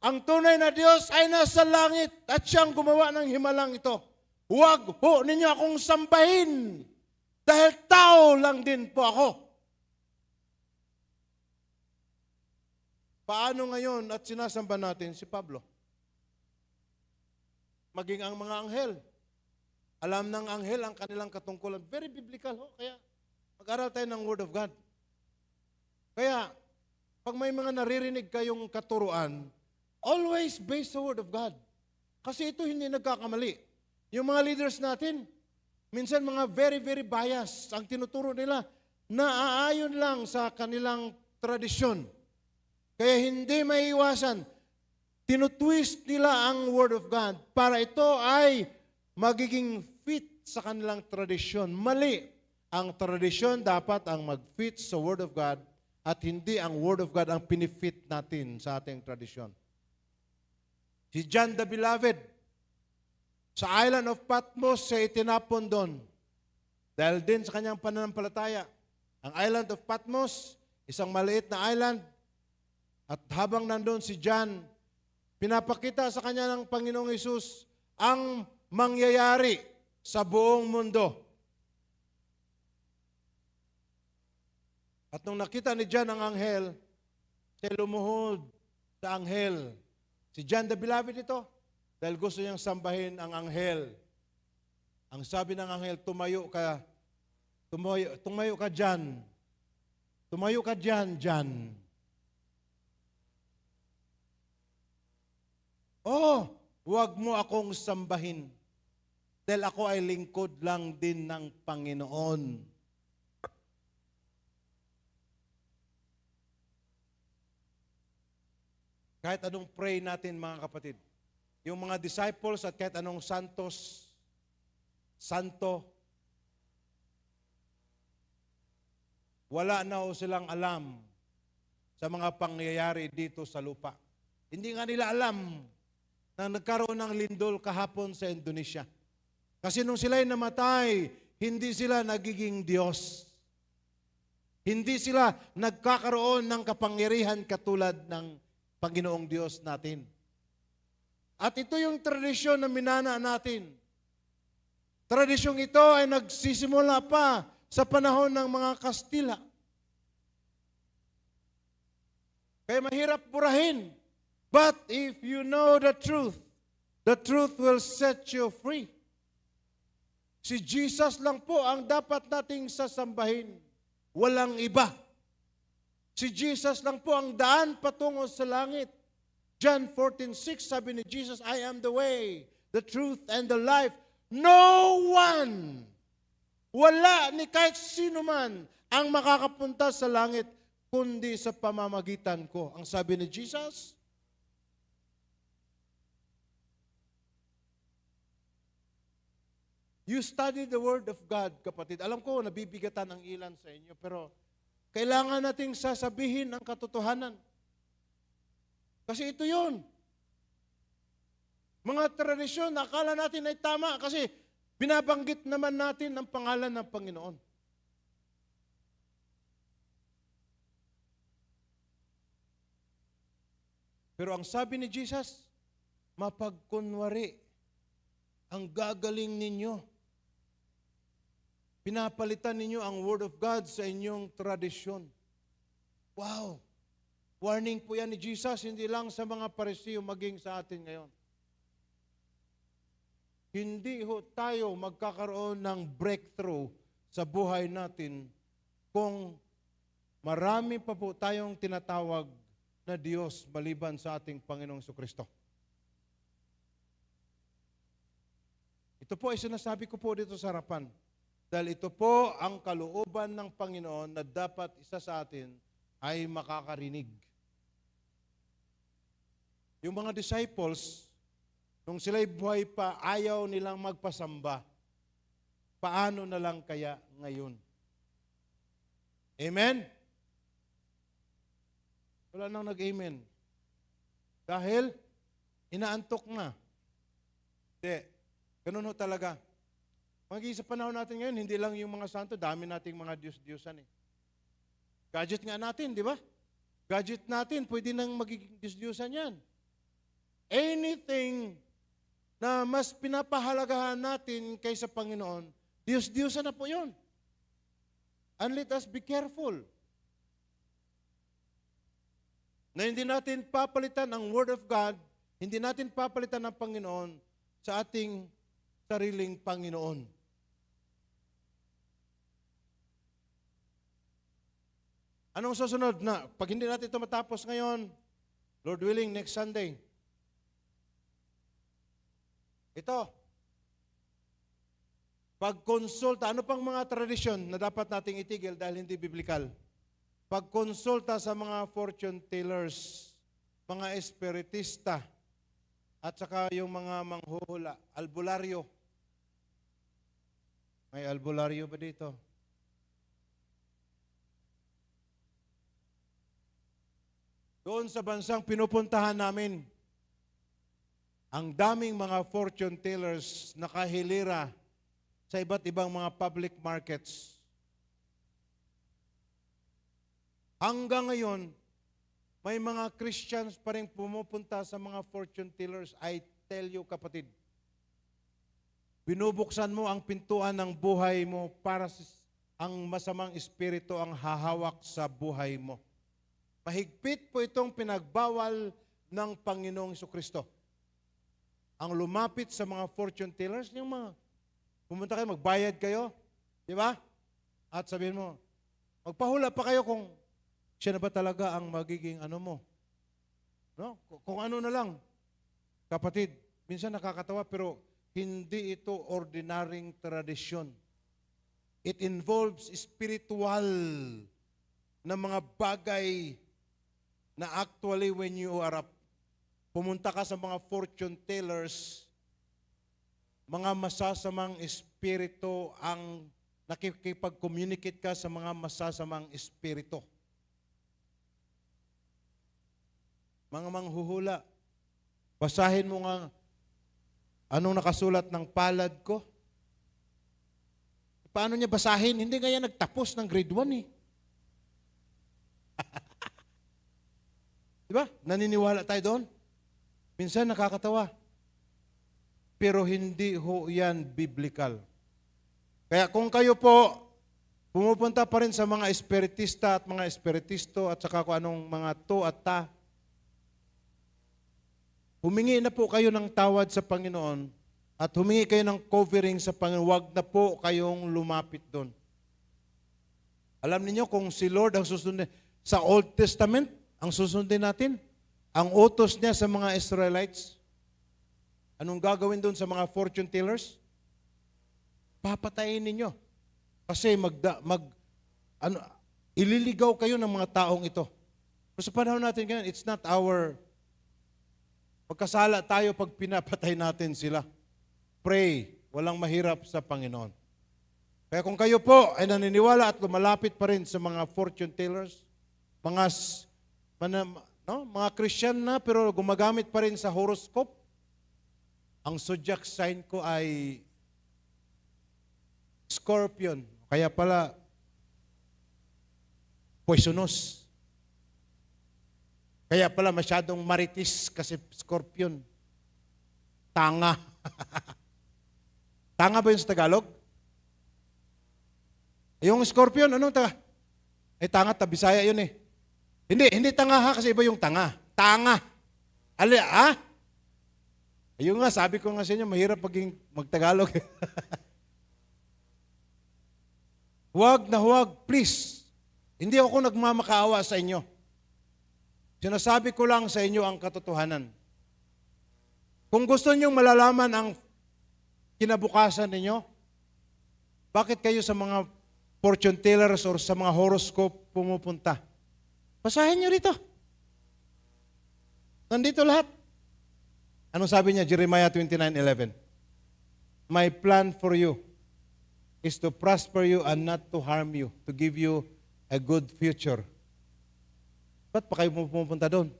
Ang tunay na Diyos ay nasa langit at siyang gumawa ng himalang ito. Huwag ho ninyo akong sambahin dahil tao lang din po ako. Paano ngayon at sinasamba natin si Pablo? Maging ang mga anghel. Alam ng anghel ang kanilang katungkulan. Very biblical ho. Kaya mag-aral tayo ng Word of God. Kaya, pag may mga naririnig kayong katuruan, always based sa Word of God. Kasi ito hindi nagkakamali. Yung mga leaders natin, Minsan mga very, very biased ang tinuturo nila na aayon lang sa kanilang tradisyon. Kaya hindi maiiwasan, tinutwist nila ang Word of God para ito ay magiging fit sa kanilang tradisyon. Mali. Ang tradisyon dapat ang mag-fit sa Word of God at hindi ang Word of God ang pinifit natin sa ating tradisyon. Si John the Beloved, sa island of Patmos, siya itinapon doon. Dahil din sa kanyang pananampalataya. Ang island of Patmos, isang maliit na island, at habang nandun si John, pinapakita sa kanya ng Panginoong Hesus ang mangyayari sa buong mundo. At nung nakita ni John ang anghel, siya lumuhod sa anghel. Si John the Beloved ito, dahil gusto niyang sambahin ang anghel. Ang sabi ng anghel, tumayo ka dyan. Tumayo ka dyan, John. Oh, huwag mo akong sambahin. Dahil ako ay lingkod lang din ng Panginoon. Kahit anong pray natin, mga kapatid, yung mga disciples at kahit anong santo, wala na o silang alam sa mga pangyayari dito sa lupa. Hindi nga nila alam na nagkaroon ng lindol kahapon sa Indonesia. Kasi nung sila'y namatay, hindi sila nagiging Diyos. Hindi sila nagkakaroon ng kapangyarihan katulad ng Panginoong Diyos natin. At ito yung tradisyon na minana natin. Tradisyong ito ay nagsisimula pa sa panahon ng mga Kastila. Kaya mahirap burahin. But if you know the truth will set you free. Si Jesus lang po ang dapat nating sasambahin. Walang iba. Si Jesus lang po ang daan patungo sa langit. John 14:6, sabi ni Jesus, I am the way, the truth, and the life. No one, wala ni kahit sino man ang makakapunta sa langit kundi sa pamamagitan ko. Ang sabi ni Jesus, you study the Word of God, kapatid. Alam ko, nabibigatan ang ilan sa inyo, pero kailangan nating sasabihin ang katotohanan. Kasi ito yun. Mga tradisyon, akala natin ay tama kasi binabanggit naman natin ang pangalan ng Panginoon. Pero ang sabi ni Jesus, mapagkunwari ang gagaling ninyo. Pinapalitan ninyo ang Word of God sa inyong tradisyon. Wow! Warning po yan ni Jesus, hindi lang sa mga Pariseo, maging sa atin ngayon. Hindi ho tayo magkakaroon ng breakthrough sa buhay natin kung marami pa po tayong tinatawag na Diyos maliban sa ating Panginoong Jesucristo. Ito po ay sinasabi ko po dito sa harapan. Dahil ito po ang kalooban ng Panginoon na dapat isa sa atin ay makakarinig. Yung mga disciples, nung sila'y buhay pa, ayaw nilang magpasamba. Paano na lang kaya ngayon? Amen? Wala nang nag-amen. Dahil, inaantok na. Hindi. Ganun ho talaga. Magiging sa panahon natin ngayon, hindi lang yung mga santo, dami nating mga Diyos-Diyosan eh. Gadget nga natin, di ba? Gadget natin, pwede nang magiging Diyos-Diyosan yan. Anything na mas pinapahalagahan natin kaysa Panginoon, Diyos-Diyosan na po yun. And let us be careful na hindi natin papalitan ang Word of God, hindi natin papalitan ang Panginoon sa ating sariling Panginoon. Anong susunod na? Pag hindi natin ito matapos ngayon, Lord willing, next Sunday. Ito. Pagkonsulta, ano pang mga tradisyon na dapat nating itigil dahil hindi biblikal? Pagkonsulta sa mga fortune tellers, mga espiritista, at saka yung mga manghuhula, albularyo. May albularyo ba dito? Doon sa bansang pinupuntahan namin, ang daming mga fortune tellers nakahilira sa iba't ibang mga public markets. Hanggang ngayon, may mga Christians pa rin pumupunta sa mga fortune tellers. I tell you, kapatid, binubuksan mo ang pintuan ng buhay mo para ang masamang espiritu ang hahawak sa buhay mo. Mahigpit po itong pinagbawal ng Panginoong Jesucristo. Ang lumapit sa mga fortune tellers, yung mga pumunta kayo, magbayad kayo, di ba? At sabihin mo, magpahula pa kayo kung siya na ba talaga ang magiging ano mo. No? Kung ano na lang. Kapatid, minsan nakakatawa pero hindi ito ordinaryong tradisyon. It involves spiritual na mga bagay na actually when you are pumunta ka sa mga fortune tellers, mga masasamang espiritu ang nakikipag-communicate ka sa mga masasamang espiritu. Mga manghuhula, basahin mo nga anong nakasulat ng palad ko. Paano niya basahin? Hindi nga yan nagtapos ng grade 1 eh. Diba? Naniniwala tayo doon. Minsan nakakatawa. Pero hindi ho yan biblical. Kaya kung kayo po pumupunta pa rin sa mga espiritista at mga espiritisto at saka kung anong mga to at ta, humingi na po kayo ng tawad sa Panginoon at humingi kayo ng covering sa Panginoon. Huwag na po kayong lumapit doon. Alam niyo kung si Lord ang susundin, sa Old Testament, ang susundin natin, ang utos niya sa mga Israelites, anong gagawin doon sa mga fortune tellers? Papatayin ninyo. Kasi ililigaw kayo ng mga taong ito. Pero sa panahon natin ngayon, it's not our pagkasala tayo pag pinapatay natin sila. Pray, walang mahirap sa Panginoon. Kaya kung kayo po ay naniniwala at lumalapit pa rin sa mga fortune tellers, mga Christian na pero gumagamit pa rin sa horoscope, ang zodiac sign ko ay Scorpion. Kaya pala, poisonous. Kaya pala masyadong maritis kasi Scorpion. Tanga. Tanga ba yun sa Tagalog? Yung Scorpion, anong tanga? Tanga, Bisaya yun eh. Hindi tanga ha, kasi iba yung tanga. Tanga. Ayun nga, sabi ko nga sa inyo, mahirap magtagalog. Huwag na huwag, please. Hindi ako nagmamakaawa sa inyo. Sinasabi ko lang sa inyo ang katotohanan. Kung gusto niyo malalaman ang kinabukasan ninyo, bakit kayo sa mga fortune tellers or sa mga horoscope pumupunta? Basahin niyo rito. Nandito lahat. Anong sabi niya? Jeremiah 29:11. My plan for you is to prosper you and not to harm you, to give you a good future. Ba't pa kayo pupunta doon?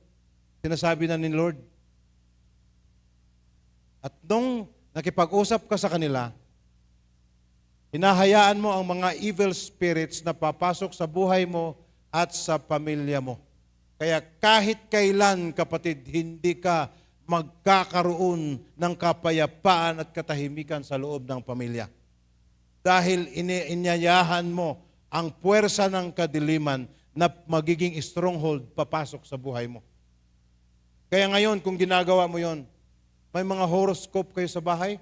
Sinasabi na ni Lord. At nung nakipag-usap ka sa kanila, hinahayaan mo ang mga evil spirits na papasok sa buhay mo at sa pamilya mo. Kaya kahit kailan, kapatid, hindi ka magkakaroon ng kapayapaan at katahimikan sa loob ng pamilya. Dahil inyayahan mo ang puwersa ng kadiliman na magiging stronghold papasok sa buhay mo. Kaya ngayon, kung ginagawa mo yon, may mga horoscope kayo sa bahay,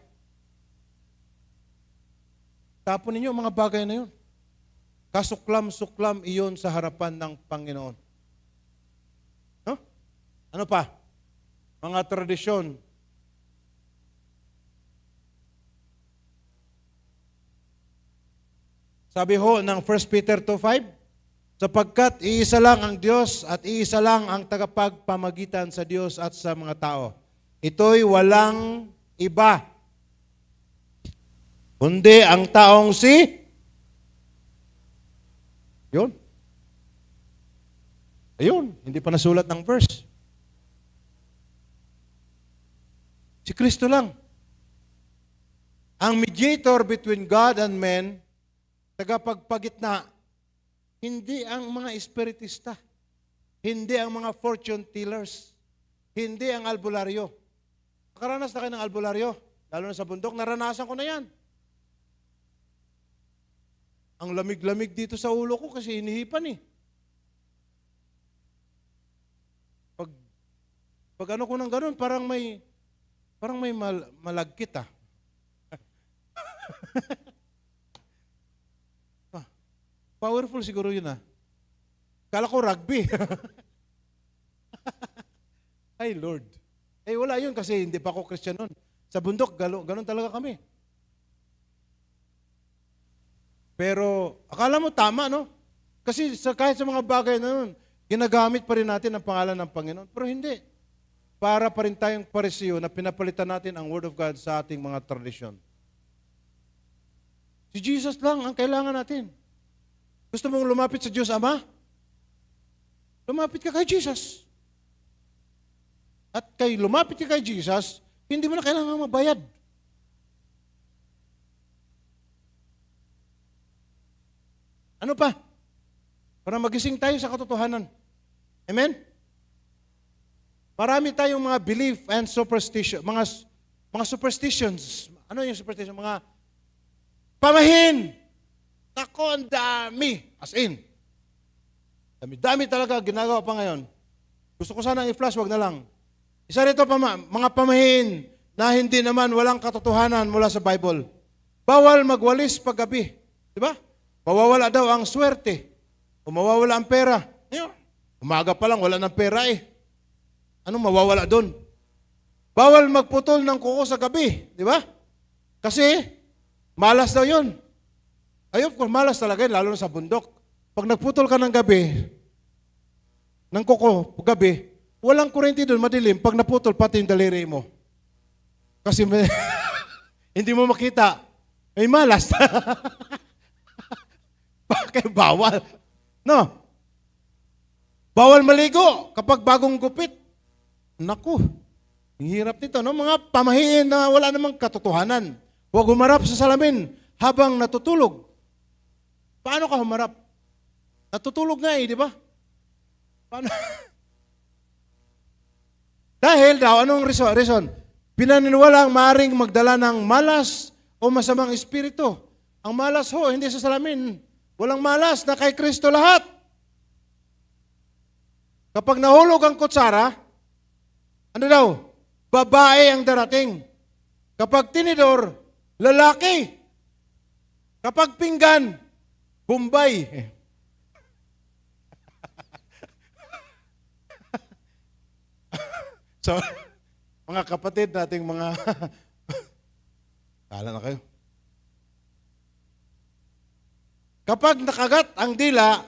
tapon ninyo ang mga bagay na yun. Kasuklam-suklam iyon sa harapan ng Panginoon. No? Ano pa? Mga tradisyon. Sabi ho ng 1 Peter 2:5, sapagkat iisa lang ang Diyos at iisa lang ang tagapagpamagitan sa Diyos at sa mga tao. Ito'y walang iba, kundi ang taong yun. Ayun, hindi pa nasulat ng verse. Si Kristo lang. Ang mediator between God and men, tagapagpagitna, hindi ang mga espiritista, hindi ang mga fortune tellers, hindi ang albularyo. Nakaranas na kayo ng albularyo, lalo na sa bundok, naranasan ko na yan. Ang lamig-lamig dito sa ulo ko kasi inihipan eh. Pag ano ko ng ganun, parang may malagkit ah. Powerful siguro yun ah. Kala ko rugby. Ay Lord. Eh wala yun kasi hindi pa ako Christian nun. Sa bundok, ganun talaga kami. Pero akala mo tama, no? Kasi kahit sa mga bagay na nun, ginagamit pa rin natin ang pangalan ng Panginoon. Pero hindi. Para pa rin tayong Pariseo na pinapalitan natin ang Word of God sa ating mga tradisyon. Si Jesus lang ang kailangan natin. Gusto mong lumapit sa Diyos Ama? Lumapit ka kay Jesus. At lumapit ka kay Jesus, hindi mo na kailangan mabayad. Ano pa? Para magising tayo sa katotohanan. Amen? Marami tayong mga belief and superstition, mga superstitions. Ano yung superstition? Mga pamahin. Nako, ang dami. As in. Dami talaga ginagawa pa ngayon. Gusto ko sana i-flash, wag na lang. Isa rito mga pamahin na hindi naman walang katotohanan mula sa Bible. Bawal magwalis paggabi. Di ba? Mawawala daw ang swerte. O mawawala ang pera. Umaga pa lang, wala ng pera eh. Anong mawawala doon? Bawal magputol ng kuko sa gabi. Di ba? Kasi, malas daw yun. Ay, of course, malas talaga yun, lalo na sa bundok. Pag nagputol ka ng gabi, ng kuko, gabi, walang kurente doon, madilim. Pag naputol, pati yung daliri mo. Kasi hindi mo makita. May malas. Bakit bawal? No. Bawal maligo kapag bagong gupit. Naku, ang hirap nito, no? Mga pamahiin na wala namang katotohanan. Huwag humarap sa salamin habang natutulog. Paano ka humarap? Natutulog nga eh, di ba? Paano? Dahil daw, anong reason? Pinaniniwala ang maaaring magdala ng malas o masamang espiritu. Ang malas ho, hindi sa salamin. Walang malas, na kay Kristo lahat. Kapag nahulog ang kutsara, ano daw? Babae ang darating. Kapag tinidor, lalaki. Kapag pinggan, Bombay. So, mga kapatid nating mga kala na kayo. Kapag nakagat ang dila,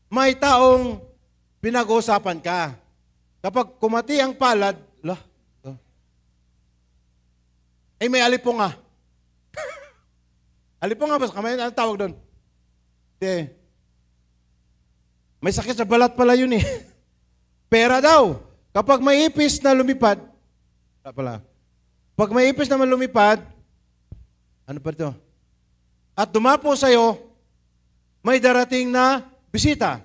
may taong pinag-uusapan ka. Kapag kumati ang palad, ay may alipunga. Alipunga ba? Kamay, ano tawag doon? Hindi. May sakit sa balat pala yun eh. Pera daw. Kapag may ipis na lumipad, pag may ipis na lumipad, ano pa ito? At dumapo sa'yo, may darating na bisita.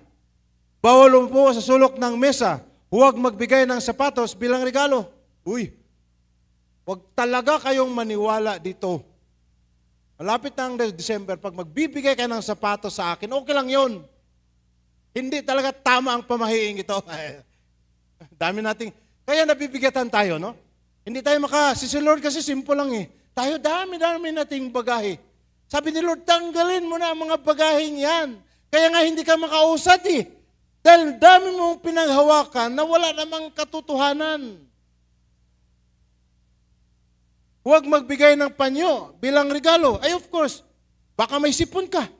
Bawal umupo sa sulok ng mesa. Huwag magbigay ng sapatos bilang regalo. Uy, huwag talaga kayong maniwala dito. Malapit na ang December, pag magbibigay ka ng sapatos sa akin, okay lang yun. Hindi talaga tama ang pamahiing ito. Dami nating, kaya nabibigatan tayo, no? Hindi tayo si Lord kasi simple lang eh. Tayo dami nating bagahe. Sabi ni Lord, tanggalin mo na ang mga bagaheng yan. Kaya nga hindi ka makausad eh. Dahil dami mong pinaghawakan na wala namang katotohanan. Huwag magbigay ng panyo bilang regalo. Ay of course, Baka may sipon ka.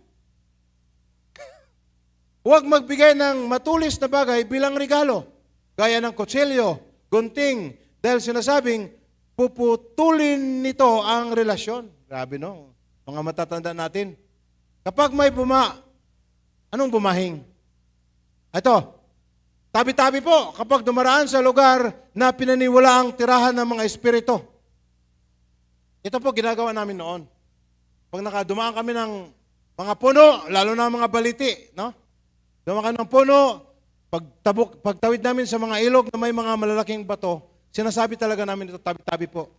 Huwag magbigay ng matulis na bagay bilang regalo. Gaya ng kutsilyo, gunting, dahil sinasabing, puputulin nito ang relasyon. Grabe no, mga matatanda natin. Kapag may anong bumahing? Ito, tabi-tabi po kapag dumaraan sa lugar na pinaniwalaang tirahan ng mga espiritu. Ito po ginagawa namin noon. Pag nakadumaan kami ng mga puno, lalo na mga baliti, no? Dumaan ng puno, pagtawid namin sa mga ilog na may mga malalaking bato, sinasabi talaga namin ito, tabi-tabi po.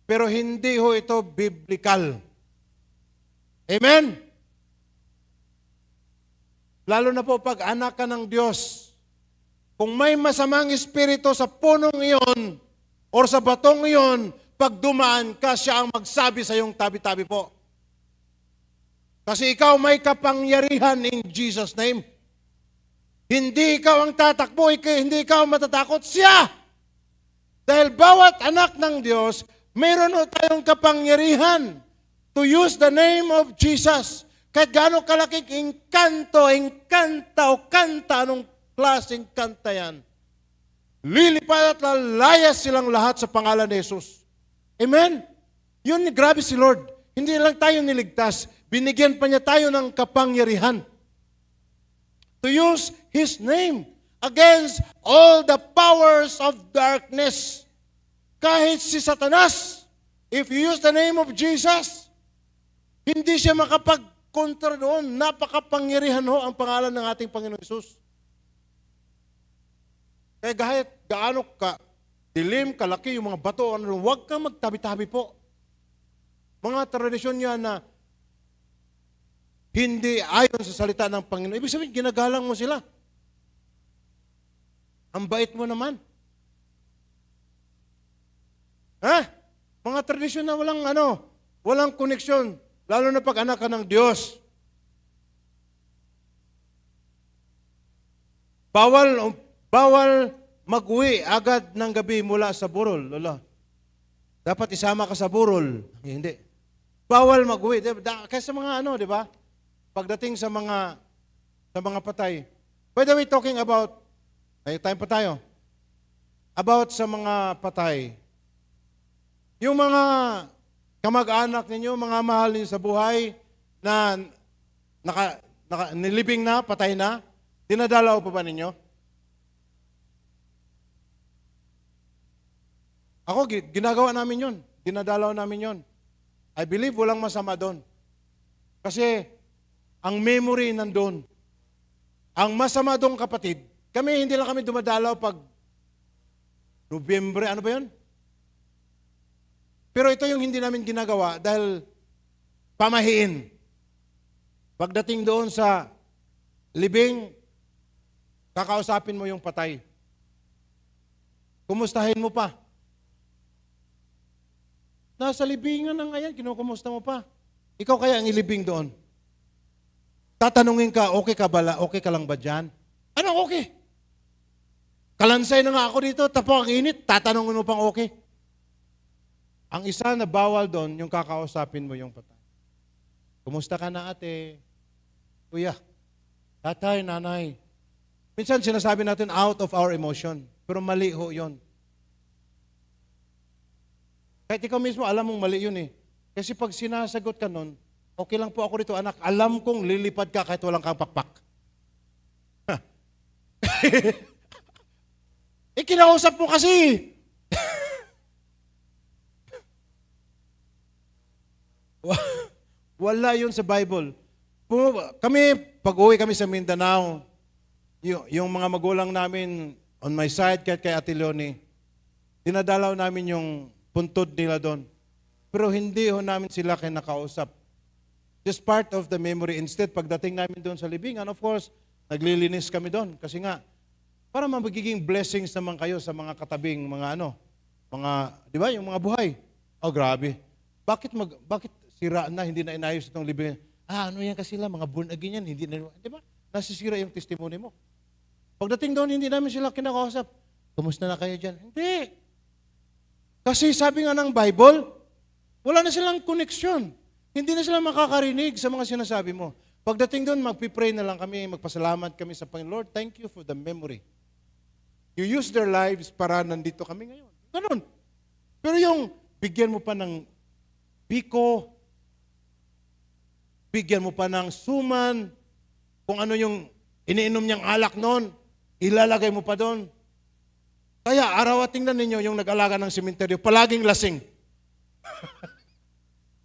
Pero hindi ho ito biblical. Amen? Lalo na po pag anak ka ng Diyos. Kung may masamang espiritu sa punong iyon or sa batong iyon, pag dumaan ka, siya ang magsabi sa iyong tabi-tabi po. Kasi ikaw may kapangyarihan in Jesus' name. Hindi ikaw ang tatakbo, hindi ikaw matatakot, siya! Dahil bawat anak ng Diyos, mayroon ho tayong kapangyarihan to use the name of Jesus. Kahit gaano kalaking engkanto, kanta, anong klaseng kanta yan. Lilipad at lalayas silang lahat sa pangalan ni Jesus. Amen? Yun, grabe si Lord. Hindi lang tayo niligtas, binigyan pa niya tayo ng kapangyarihan to use His name against all the powers of darkness. Kahit si Satanas, if you use the name of Jesus, hindi siya makapag-kontra doon. Napakapangyarihan ho ang pangalan ng ating Panginoon Hesus. Kaya kahit gaano ka dilim, kalaki yung mga bato, huwag kang magtabi-tabi po. Mga tradisyon yan na hindi ayon sa salita ng Panginoon. Ibig sabihin, ginagalang mo sila. Ang bait mo naman. Mga tradisyon na walang koneksyon. Lalo na pag anak ka ng Diyos. Bawal mag-uwi agad ng gabi mula sa burol. Lola. Dapat isama ka sa burol. Hindi. Bawal mag-uwi. Kasi sa mga di ba? Pagdating sa mga patay. By the way, talking about, time pa tayo. About sa mga patay. Yung mga kamag-anak ninyo, mga mahal ninyo sa buhay, na nilibing na, patay na, dinadalaw pa ba ninyo? Ako, ginagawa namin yun. Dinadalaw namin yun. I believe walang masama doon. Kasi, ang memory nandun. Ang masama doon, kapatid, hindi lang kami dumadalaw pag Nobyembre, ano ba yun? Pero ito yung hindi namin ginagawa dahil pamahiin. Pagdating doon sa libing, kakausapin mo yung patay. Kumustahin mo pa. Nasa libingan na ngayon, kinukumusta mo pa. Ikaw kaya ang ilibing doon. Tatanungin ka, okay ka lang ba dyan? Ano okay? Kalansay na nga ako dito, tapo ang init, tatanungin mo pang okay. Ang isa na bawal doon, yung kakausapin mo yung patay. Kumusta ka na ate? Kuya, tatay, nanay. Minsan sinasabi natin out of our emotion, pero mali ho yun. Kahit ikaw mismo, alam mong mali yun eh. Kasi pag sinasagot ka nun, okay lang po ako dito, anak. Alam kong lilipad ka kahit walang kang pakpak. Kinausap mo kasi. Wala yun sa Bible. Pag-uwi kami sa Mindanao, yung mga magulang namin on my side, kahit kay Ate Leonie, dinadalaw namin yung puntod nila doon. Pero hindi ho namin sila kinakausap. Just part of the memory. Instead, pagdating namin doon sa libingan, of course, naglilinis kami doon. Kasi nga, para magiging blessings naman kayo sa mga katabing, di ba, yung mga buhay. Oh, grabe. Bakit sira na, hindi na inayos itong libingan? Ano yan kasi sila, mga born again yan, hindi na, di ba? Nasisira yung testimony mo. Pagdating doon, hindi namin sila kinakausap. Kumusta na kayo dyan? Hindi. Kasi sabi nga ng Bible, wala na silang koneksyon. Hindi na sila makakarinig sa mga sinasabi mo. Pagdating doon, magpipray na lang kami, magpasalamat kami sa Panginoon. Lord, thank you for the memory. You use their lives para nandito kami ngayon. Ganun. Pero yung bigyan mo pa ng biko, bigyan mo pa ng suman, kung ano yung iniinom niyang alak noon, ilalagay mo pa doon. Kaya araw at tingnan ninyo yung nag-alaga ng sementeryo, palaging lasing.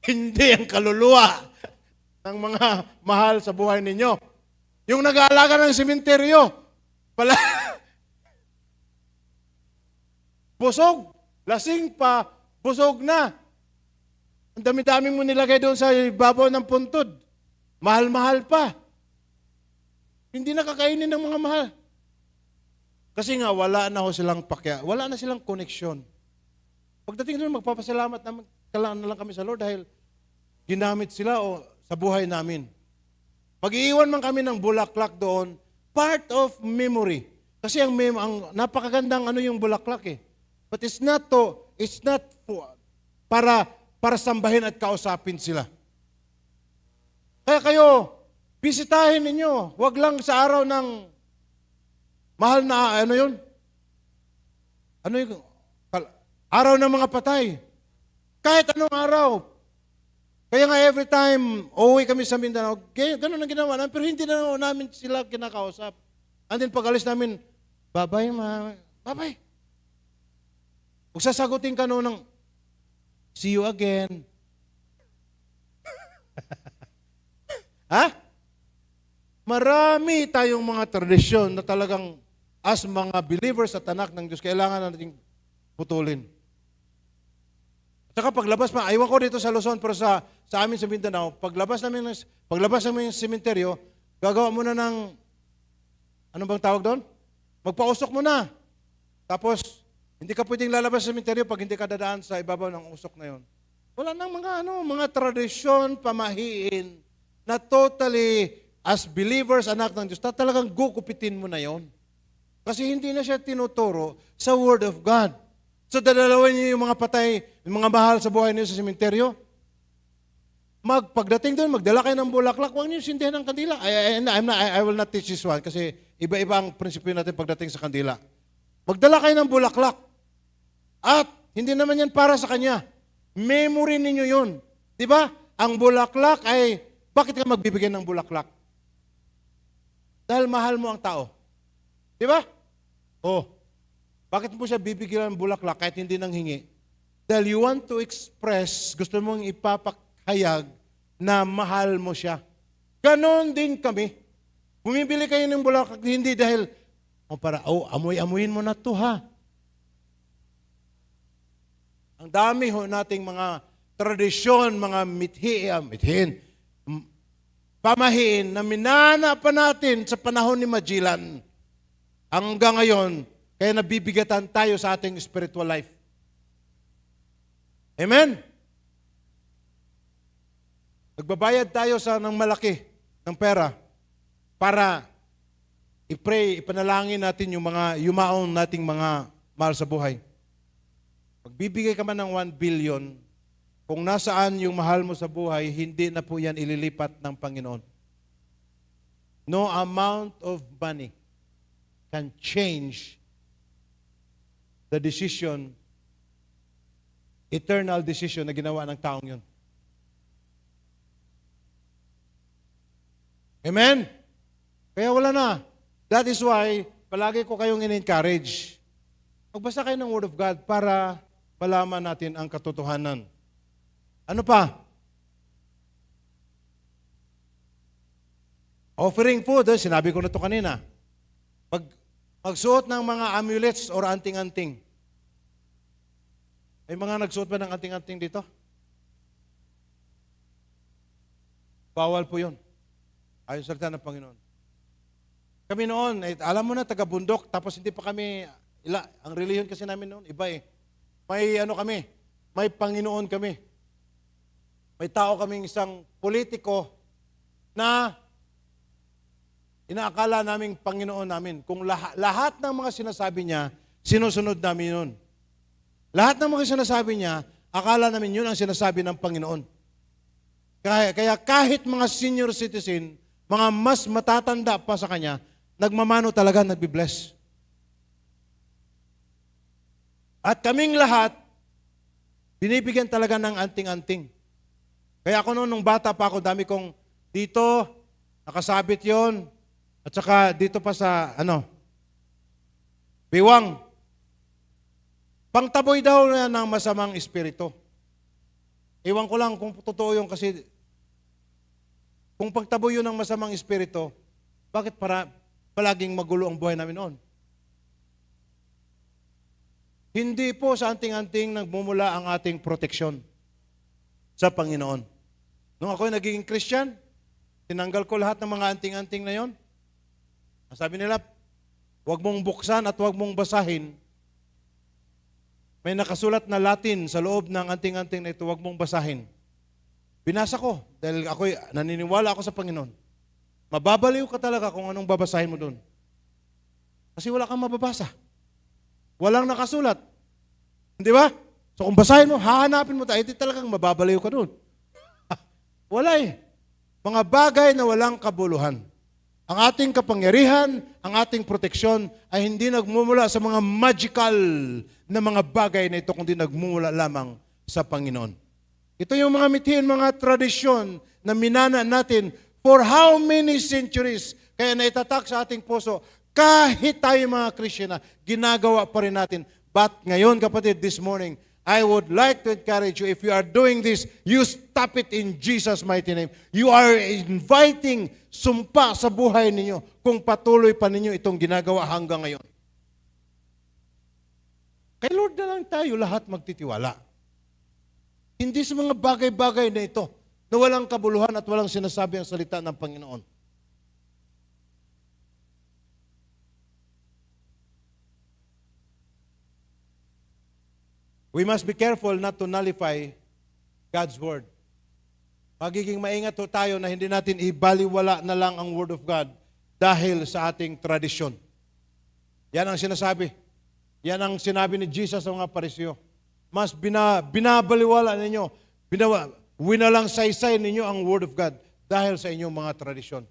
Hindi ang kaluluwa ng mga mahal sa buhay ninyo. Yung nag-aalaga ng sementeryo, busog, lasing pa, busog na. Ang dami-dami mo nilagay doon sa ibabaw ng puntod. Mahal-mahal pa. Hindi nakakainin ng mga mahal. Kasi nga, wala na ho silang pakya. Wala na silang koneksyon. Pagdating doon, magpapasalamat na lang kami sa Lord dahil ginamit sila o sa buhay namin. Pag-iiwan man kami ng bulaklak doon, part of memory. Kasi ang napakagandang yung bulaklak eh. But it's not para sambahin at kausapin sila. Kaya kayo, bisitahin ninyo. Huwag lang sa araw ng mahal na, yun? Araw ng mga patay. Kahit anong araw. Kaya nga every time, uuwi kami sa Mindanao, ganun ang ginawa namin, pero hindi na namin sila kinakausap. And then pag alis namin, bye-bye, ma. Bye-bye. Kung sasagutin ka noon ng, see you again. Ha? Marami tayong mga tradisyon na talagang as mga believers at anak ng Diyos, kailangan natin putulin. Saka paglabas pa, aywan ko dito sa Luzon, pero sa amin sa Mindanao, paglabas namin ng sementeryo, gagawa muna ng, ano bang tawag doon? Magpausok muna. Tapos, hindi ka pwedeng lalabas sa sementeryo pag hindi ka dadaan sa ibabaw ng usok na yon. Wala nang mga tradisyon, pamahiin, na totally, as believers, anak ng Diyos, talagang gukupitin mo na yon. Kasi hindi na siya tinuturo sa Word of God. So, dadalawin niyo yung mga patay, yung mga mahal sa buhay niyo sa sementeryo. Pagdating doon, magdala kayo ng bulaklak, huwag niyo sindihan ng kandila. I will not teach this one kasi iba-iba ang prinsipyo natin pagdating sa kandila. Magdala kayo ng bulaklak. At hindi naman yan para sa kanya. Memory ninyo yun. Diba? Ang bulaklak ay, bakit ka magbibigay ng bulaklak? Dahil mahal mo ang tao. Diba? Oh. Bakit mo siya bibigyan ng bulaklak kahit hindi nang hingi? Dahil you want to express, gusto mong ipapakayag na mahal mo siya. Ganon din kami. Bumibili kayo ng bulaklak, hindi dahil, amoy-amoyin mo na to ha. Ang dami ho nating mga tradisyon, mga mithiin, pamahiin na minana pa natin sa panahon ni Magellan. Hanggang ngayon, kaya nabibigatan tayo sa ating spiritual life. Amen? Nagbabayad tayo ng malaki ng pera para i-pray, ipanalangin natin yung mga yumaon nating mga mahal sa buhay. Magbibigay ka man ng 1 billion, kung nasaan yung mahal mo sa buhay, hindi na po yan ililipat ng Panginoon. No amount of money can change the decision, eternal decision na ginawa ng taong yun. Amen? Kaya wala na. That is why, palagi ko kayong in-encourage. Magbasa kayo ng Word of God para malaman natin ang katotohanan. Ano pa? Offering food, sinabi ko na ito kanina. Magsuot ng mga amulets or anting-anting. May mga nagsuot ba ng anting-anting dito? Bawal po yun. Ayon sa salita ng Panginoon. Kami noon, alam mo na, taga-bundok, tapos hindi pa kami, ang reliyon kasi namin noon, iba eh. May kami, may Panginoon kami. May tao kaming isang politiko na inaakala naming Panginoon namin. Kung lahat ng mga sinasabi niya, sinusunod namin yun. Lahat ng mga sinasabi niya, akala namin yun ang sinasabi ng Panginoon. Kaya kahit mga senior citizen, mga mas matatanda pa sa kanya, nagmamano talaga, nagbibless. At kaming lahat, binibigyan talaga ng anting-anting. Kaya ako nung bata pa ako, dami kong dito, nakasabit yon, at saka dito pa sa, biwang. Pangtaboy daw na ng masamang espiritu. Iwan ko lang kung totoo yun kasi kung pagtaboy yun ng masamang espiritu, bakit palaging magulo ang buhay namin noon? Hindi po sa anting-anting nagmumula ang ating proteksyon sa Panginoon. Nung ako naging Christian, tinanggal ko lahat ng mga anting-anting na yon. Sabi nila, huwag mong buksan at huwag mong basahin. May nakasulat na Latin sa loob ng anting-anting na ito, huwag mong basahin. Binasa ko dahil naniniwala ako sa Panginoon. Mababaliw ka talaga kung anong babasahin mo doon. Kasi wala kang mababasa. Walang nakasulat. Di ba? So kung basahin mo, hahanapin mo tayo, talagang mababaliw ka doon. Wala eh. Mga bagay na walang kabuluhan. Ang ating kapangyarihan, ang ating proteksyon ay hindi nagmumula sa mga magical na mga bagay na ito, kundi nagmumula lamang sa Panginoon. Ito yung mga mithin, mga tradisyon na minana natin for how many centuries. Kaya naitatak sa ating puso, kahit tayo mga Kristiyana, ginagawa pa rin natin. But ngayon, kapatid, this morning, I would like to encourage you, if you are doing this, you stop it in Jesus' mighty name. You are inviting sumpa sa buhay ninyo kung patuloy pa ninyo itong ginagawa hanggang ngayon. Kay Lord na lang tayo lahat magtitiwala. Hindi sa mga bagay-bagay na ito na walang kabuluhan at walang sinasabi ang salita ng Panginoon. We must be careful not to nullify God's Word. Magiging maingat tayo na hindi natin ibaliwala na lang ang Word of God dahil sa ating tradisyon. Yan ang sinasabi. Yan ang sinabi ni Jesus sa mga Pariseo. Mas binabaliwala ninyo, winalang saysay ninyo ang Word of God dahil sa inyong mga tradisyon.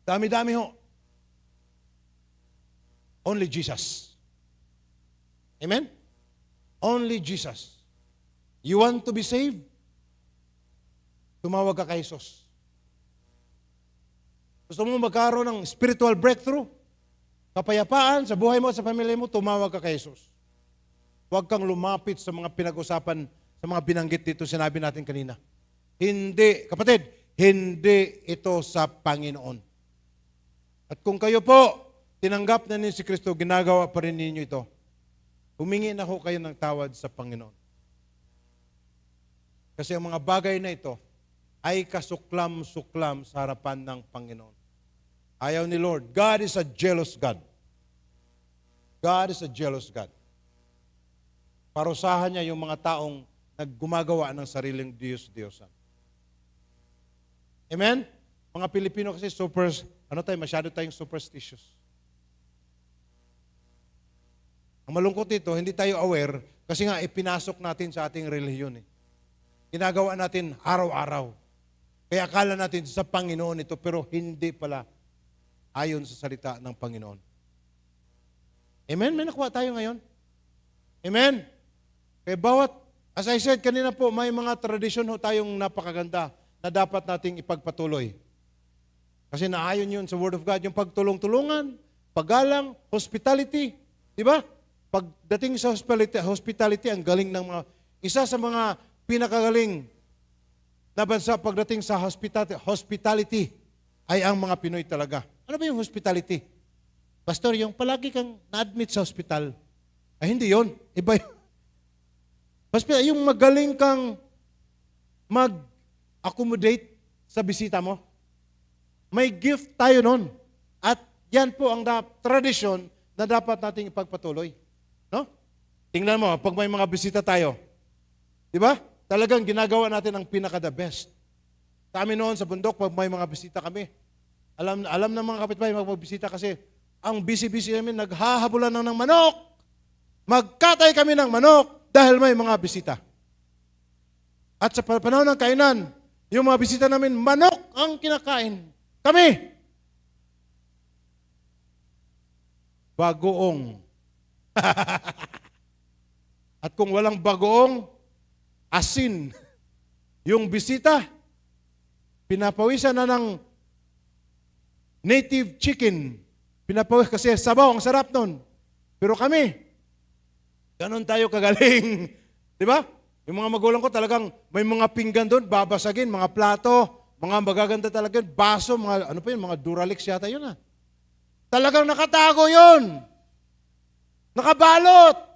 Dami-dami ho. Only Jesus. Amen? Only Jesus. You want to be saved? Tumawag ka kay Jesus. Gusto mo magkaroon ng spiritual breakthrough? Kapayapaan sa buhay mo at sa pamilya mo, tumawag ka kay Jesus. Huwag kang lumapit sa mga pinag-usapan, sa mga binanggit dito, sinabi natin kanina. Hindi, kapatid, hindi ito sa Panginoon. At kung kayo po, tinanggap na ni si Kristo, ginagawa pa rin ninyo ito. Humingi na ho kayo ng tawad sa Panginoon. Kasi ang mga bagay na ito ay kasuklam-suklam sa harapan ng Panginoon. Ayaw ni Lord. God is a jealous God. God is a jealous God. Parusahan niya yung mga taong naggumagawa ng sariling Diyos-Diyosan. Amen? Mga Pilipino kasi masyado tayong superstitious. Ang malungkot ito, hindi tayo aware kasi nga ipinasok natin sa ating relihiyon. Ginagawa natin araw-araw. Kaya akala natin sa Panginoon ito, pero hindi pala ayon sa salita ng Panginoon. Amen? May nakuha tayo ngayon? Amen? Kaya bawat, as I said kanina po, may mga tradisyon ho tayong napakaganda na dapat nating ipagpatuloy. Kasi naayon yun sa Word of God, yung pagtulong-tulungan, paggalang, hospitality. Di ba? Pagdating sa hospitality, ang galing ng mga, isa sa mga pinakagaling na bansa pagdating sa hospitality ay ang mga Pinoy talaga. Ano ba yung hospitality? Pastor, yung palagi kang na-admit sa hospital, ay hindi yon. Iba yun. Yung magaling kang mag-accommodate sa bisita mo. May gift tayo nun. At yan po ang tradisyon na dapat nating ipagpatuloy. No? Tingnan mo, pag may mga bisita tayo, di ba? Talagang ginagawa natin ang pinaka-the best. Sa amin noon sa bundok, pag may mga bisita kami, alam ng mga kapitbahay magbisita kasi ang busy-busy namin, naghahabulan ng manok. Magkatay kami ng manok dahil may mga bisita. At sa panahon ng kainan, yung mga bisita namin, manok ang kinakain. Kami, bagoong. At kung walang bagoong, asin. Yung bisita, pinapawisan na ng native chicken. Pinapawis kasi sabaw, ang sarap nun. Pero kami, ganon tayo kagaling. Di ba? Yung mga magulang ko talagang may mga pinggan doon, babasagin, mga plato, mga magaganda talaga, baso, mga ano pa yun, mga Duralex yata yun ha. Talagang nakatago yun. Nakabalot.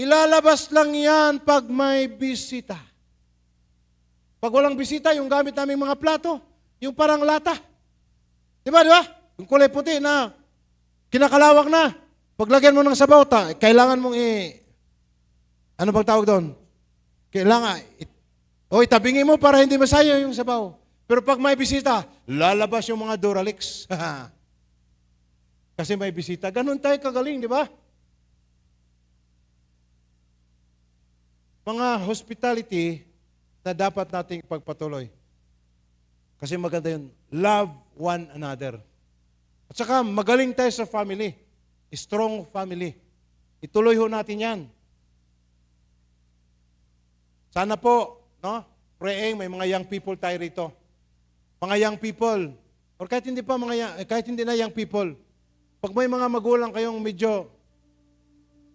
Ilalabas lang yan pag may bisita. Pag walang bisita, yung gamit naming mga plato, yung parang lata. Di ba? Yung kulay puti na kinakalawak na. Paglagyan mo ng sabaw, kailangan mong ano bang tawag doon? Kailangan, itabingin mo para hindi masayo yung sabaw. Pero pag may bisita, lalabas yung mga Duralex. Kasi may bisita. Ganun tayo kagaling, di ba? Mga hospitality na dapat nating pagpatuloy. Kasi maganda yun. Love one another. At saka magaling tayo sa family. Strong family. Ituloy ho natin yan. Sana po, no? Praying, may mga young people tayo rito. Mga young people. Or kahit hindi pa kahit hindi na young people. Pag may mga magulang kayong medyo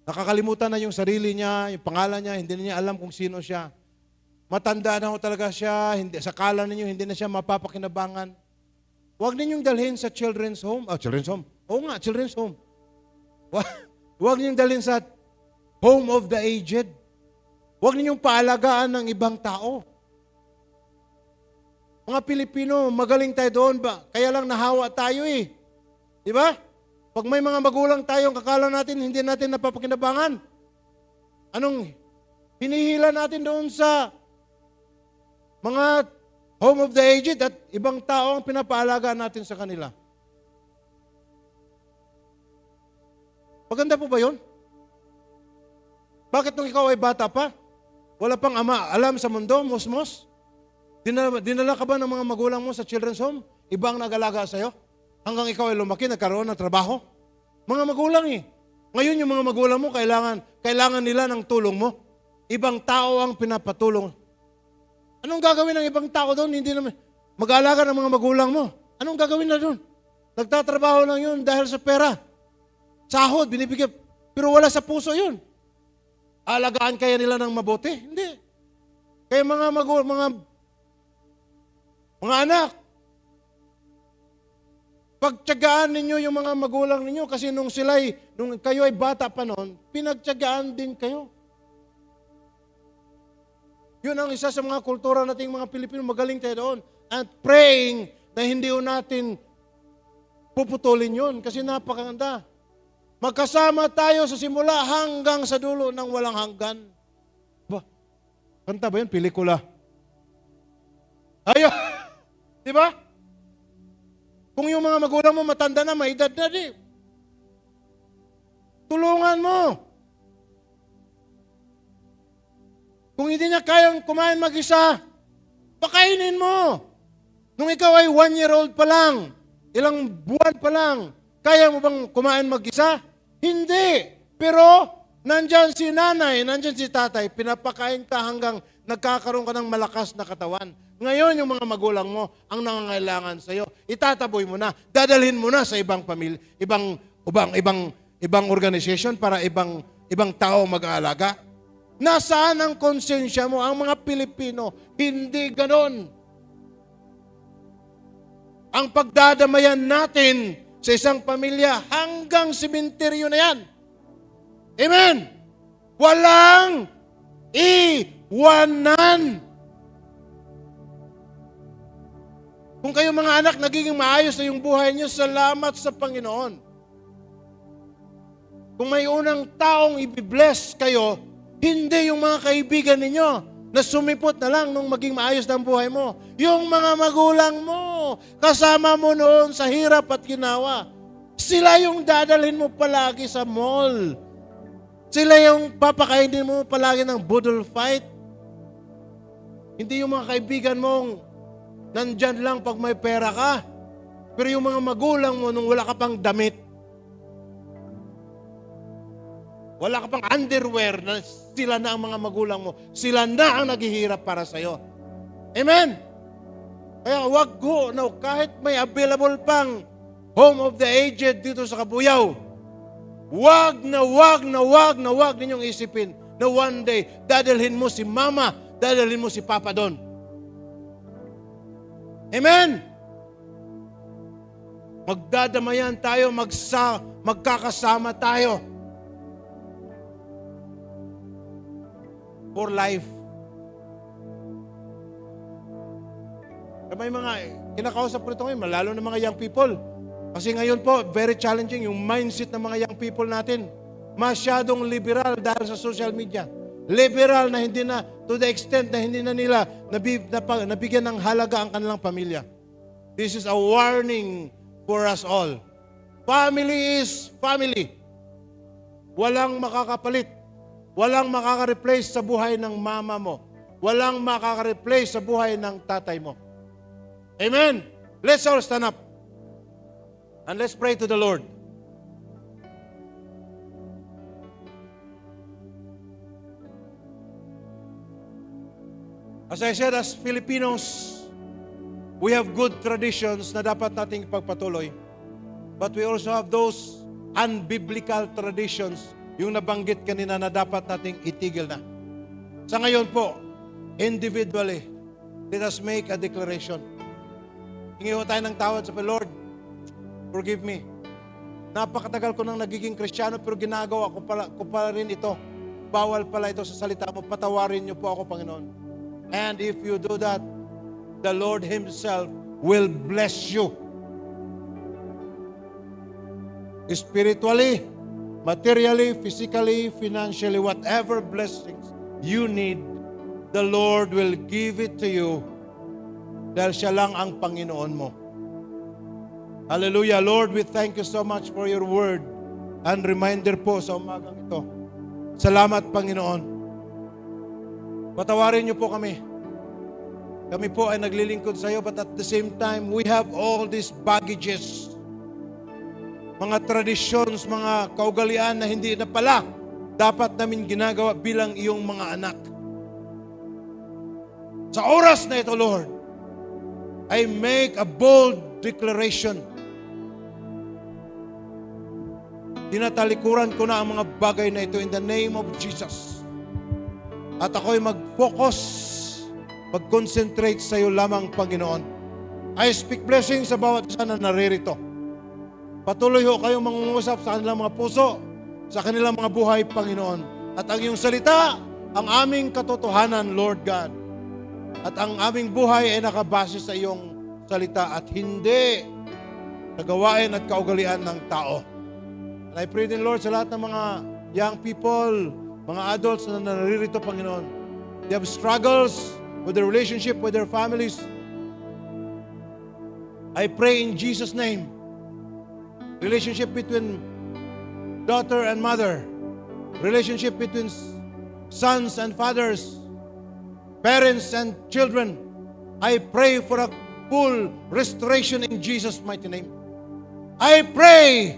nakakalimutan na yung sarili niya, yung pangalan niya, hindi na niya alam kung sino siya. Matanda na ho talaga siya, sa kala ninyo, hindi na siya mapapakinabangan. Huwag ninyong dalhin sa children's home. Children's home. Oo nga, children's home. Huwag ninyong dalhin sa home of the aged. Huwag ninyong paalagaan ng ibang tao. Mga Pilipino, magaling tayo doon ba? Kaya lang nahawa tayo eh. Di ba? Pag may mga magulang tayong kakala natin, hindi natin napapakinabangan. Anong hinihila natin doon sa mga home of the aged at ibang tao ang pinapaalagaan natin sa kanila? Maganda po ba yun? Bakit nung ikaw ay bata pa? Wala pang ama, alam sa mundo, mosmos? Dinala ka ba ng mga magulang mo sa children's home? Ibang nag-alaga sa'yo? Hanggang ikaw ay lumaki, nagkaroon ng trabaho? Mga magulang eh. Ngayon yung mga magulang mo, kailangan nila ng tulong mo. Ibang tao ang pinapatulong. Anong gagawin ng ibang tao doon? Hindi naman mag-aalaga ng mga magulang mo. Anong gagawin na doon? Nagtatrabaho lang yun dahil sa pera. Sahod, binibigyan. Pero wala sa puso yun. Alagaan kaya nila ng mabuti? Hindi. Kaya mga anak, pagtiyagaan ninyo yung mga magulang ninyo kasi nung kayo ay bata pa noon, pinagtiyagaan din kayo. Yun ang isa sa mga kultura nating mga Pilipino, magaling tayo doon. And praying na hindi natin puputulin yun kasi napakaganda. Magkasama tayo sa simula hanggang sa dulo ng walang hanggan. Ba? Kanta ba yun? Pelikula. Ayun! Di ba? Kung yung mga magulang mo matanda na, may edad na di. Tulungan mo. Kung hindi niya kayang kumain mag-isa, pakainin mo. Nung ikaw ay 1-year-old pa lang, ilang buwan pa lang, kaya mo bang kumain mag-isa? Hindi. Pero, nandyan si nanay, nandyan si tatay, pinapakain ka hanggang nagkakaroon ka ng malakas na katawan. Ngayon, yung mga magulang mo, ang nangangailangan sa'yo, itataboy mo na, dadalhin mo na sa ibang pamilya, ibang organization para ibang tao mag-aalaga. Nasaan ang konsensya mo? Ang mga Pilipino, hindi ganon. Ang pagdadamayan natin sa isang pamilya hanggang sementeryo na yan. Amen? Walang iwanan. Kung kayo mga anak, nagiging maayos na yung buhay niyo, salamat sa Panginoon. Kung may unang taong i-bless kayo, hindi yung mga kaibigan ninyo na sumipot na lang nung maging maayos na ang buhay mo. Yung mga magulang mo, kasama mo noon sa hirap at ginawa. Sila yung dadalhin mo palagi sa mall. Sila yung papakainin mo palagi ng budol fight. Hindi yung mga kaibigan mong nandyan lang pag may pera ka. Pero yung mga magulang mo nung wala ka pang damit, wala ka pang underwear, na sila na ang mga magulang mo. Sila na ang naghihirap para sa'yo. Amen? Kaya wag ho, no, kahit may available pang home of the aged dito sa Kabuyaw, wag ninyong isipin na one day, dadalhin mo si mama, dadalhin mo si papa doon. Amen? Magdadamayan tayo, magkakasama tayo. For life. May mga kinakausap ko ito ngayon, lalo na mga young people. Kasi ngayon po, very challenging yung mindset ng mga young people natin. Masyadong liberal dahil sa social media. Liberal na hindi na, to the extent na hindi na nila nabigyan ng halaga ang kanilang pamilya. This is a warning for us all. Family is family. Walang makakapalit. Walang makaka-replace sa buhay ng mama mo. Walang makaka-replace sa buhay ng tatay mo. Amen? Let's all stand up. And let's pray to the Lord. As I said, as Filipinos, we have good traditions na dapat nating ipagpatuloy. But we also have those unbiblical traditions, yung nabanggit kanina na dapat nating itigil na. Sa ngayon po, individually, let us make a declaration. Hingi ho tayo ng tawad sa Lord, forgive me. Napakatagal ko nang nagiging Kristiyano pero ginagawa ko pala rin ito. Bawal pala ito sa salita mo. Patawarin niyo po ako, Panginoon. And if you do that, the Lord Himself will bless you. Spiritually, materially, physically, financially, whatever blessings you need, the Lord will give it to you dahil siya lang ang Panginoon mo. Hallelujah. Lord, we thank you so much for your word and reminder po sa umagang ito. Salamat, Panginoon. Patawarin niyo po kami. Kami po ay naglilingkod sa iyo, but at the same time, we have all these baggages, mga traditions, mga kaugalian na hindi na pala dapat namin ginagawa bilang iyong mga anak. Sa oras na ito, Lord, I make a bold declaration. Tinatalikuran ko na ang mga bagay na ito in the name of Jesus. At ako'y mag-focus, mag-concentrate sa iyo lamang, Panginoon. I speak blessings sa bawat isa na naririto. Patuloy ho kayong mangungusap sa kanilang mga puso, sa kanilang mga buhay, Panginoon. At ang iyong salita, ang aming katotohanan, Lord God. At ang aming buhay ay nakabase sa iyong salita at hindi sa gawain at kaugalian ng tao. And I pray din, Lord, sa lahat ng mga young people, mga adults na naririto, Panginoon. They have struggles with their relationship, with their families. I pray in Jesus' name, relationship between daughter and mother, relationship between sons and fathers, parents and children. I pray for a full restoration in Jesus' mighty name. I pray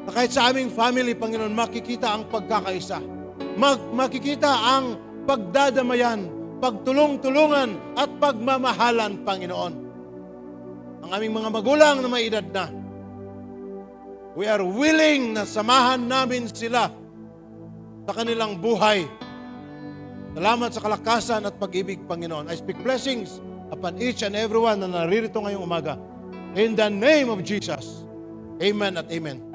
na kahit sa aming family, Panginoon, makikita ang pagkakaisa. Makikita ang pagdadamayan, pagtulong-tulungan at pagmamahalan, Panginoon. Ang aming mga magulang na may edad na, we are willing na samahan namin sila sa kanilang buhay. Salamat sa kalakasan at pag-ibig, Panginoon. I speak blessings upon each and everyone na naririto ngayong umaga. In the name of Jesus. Amen at amen.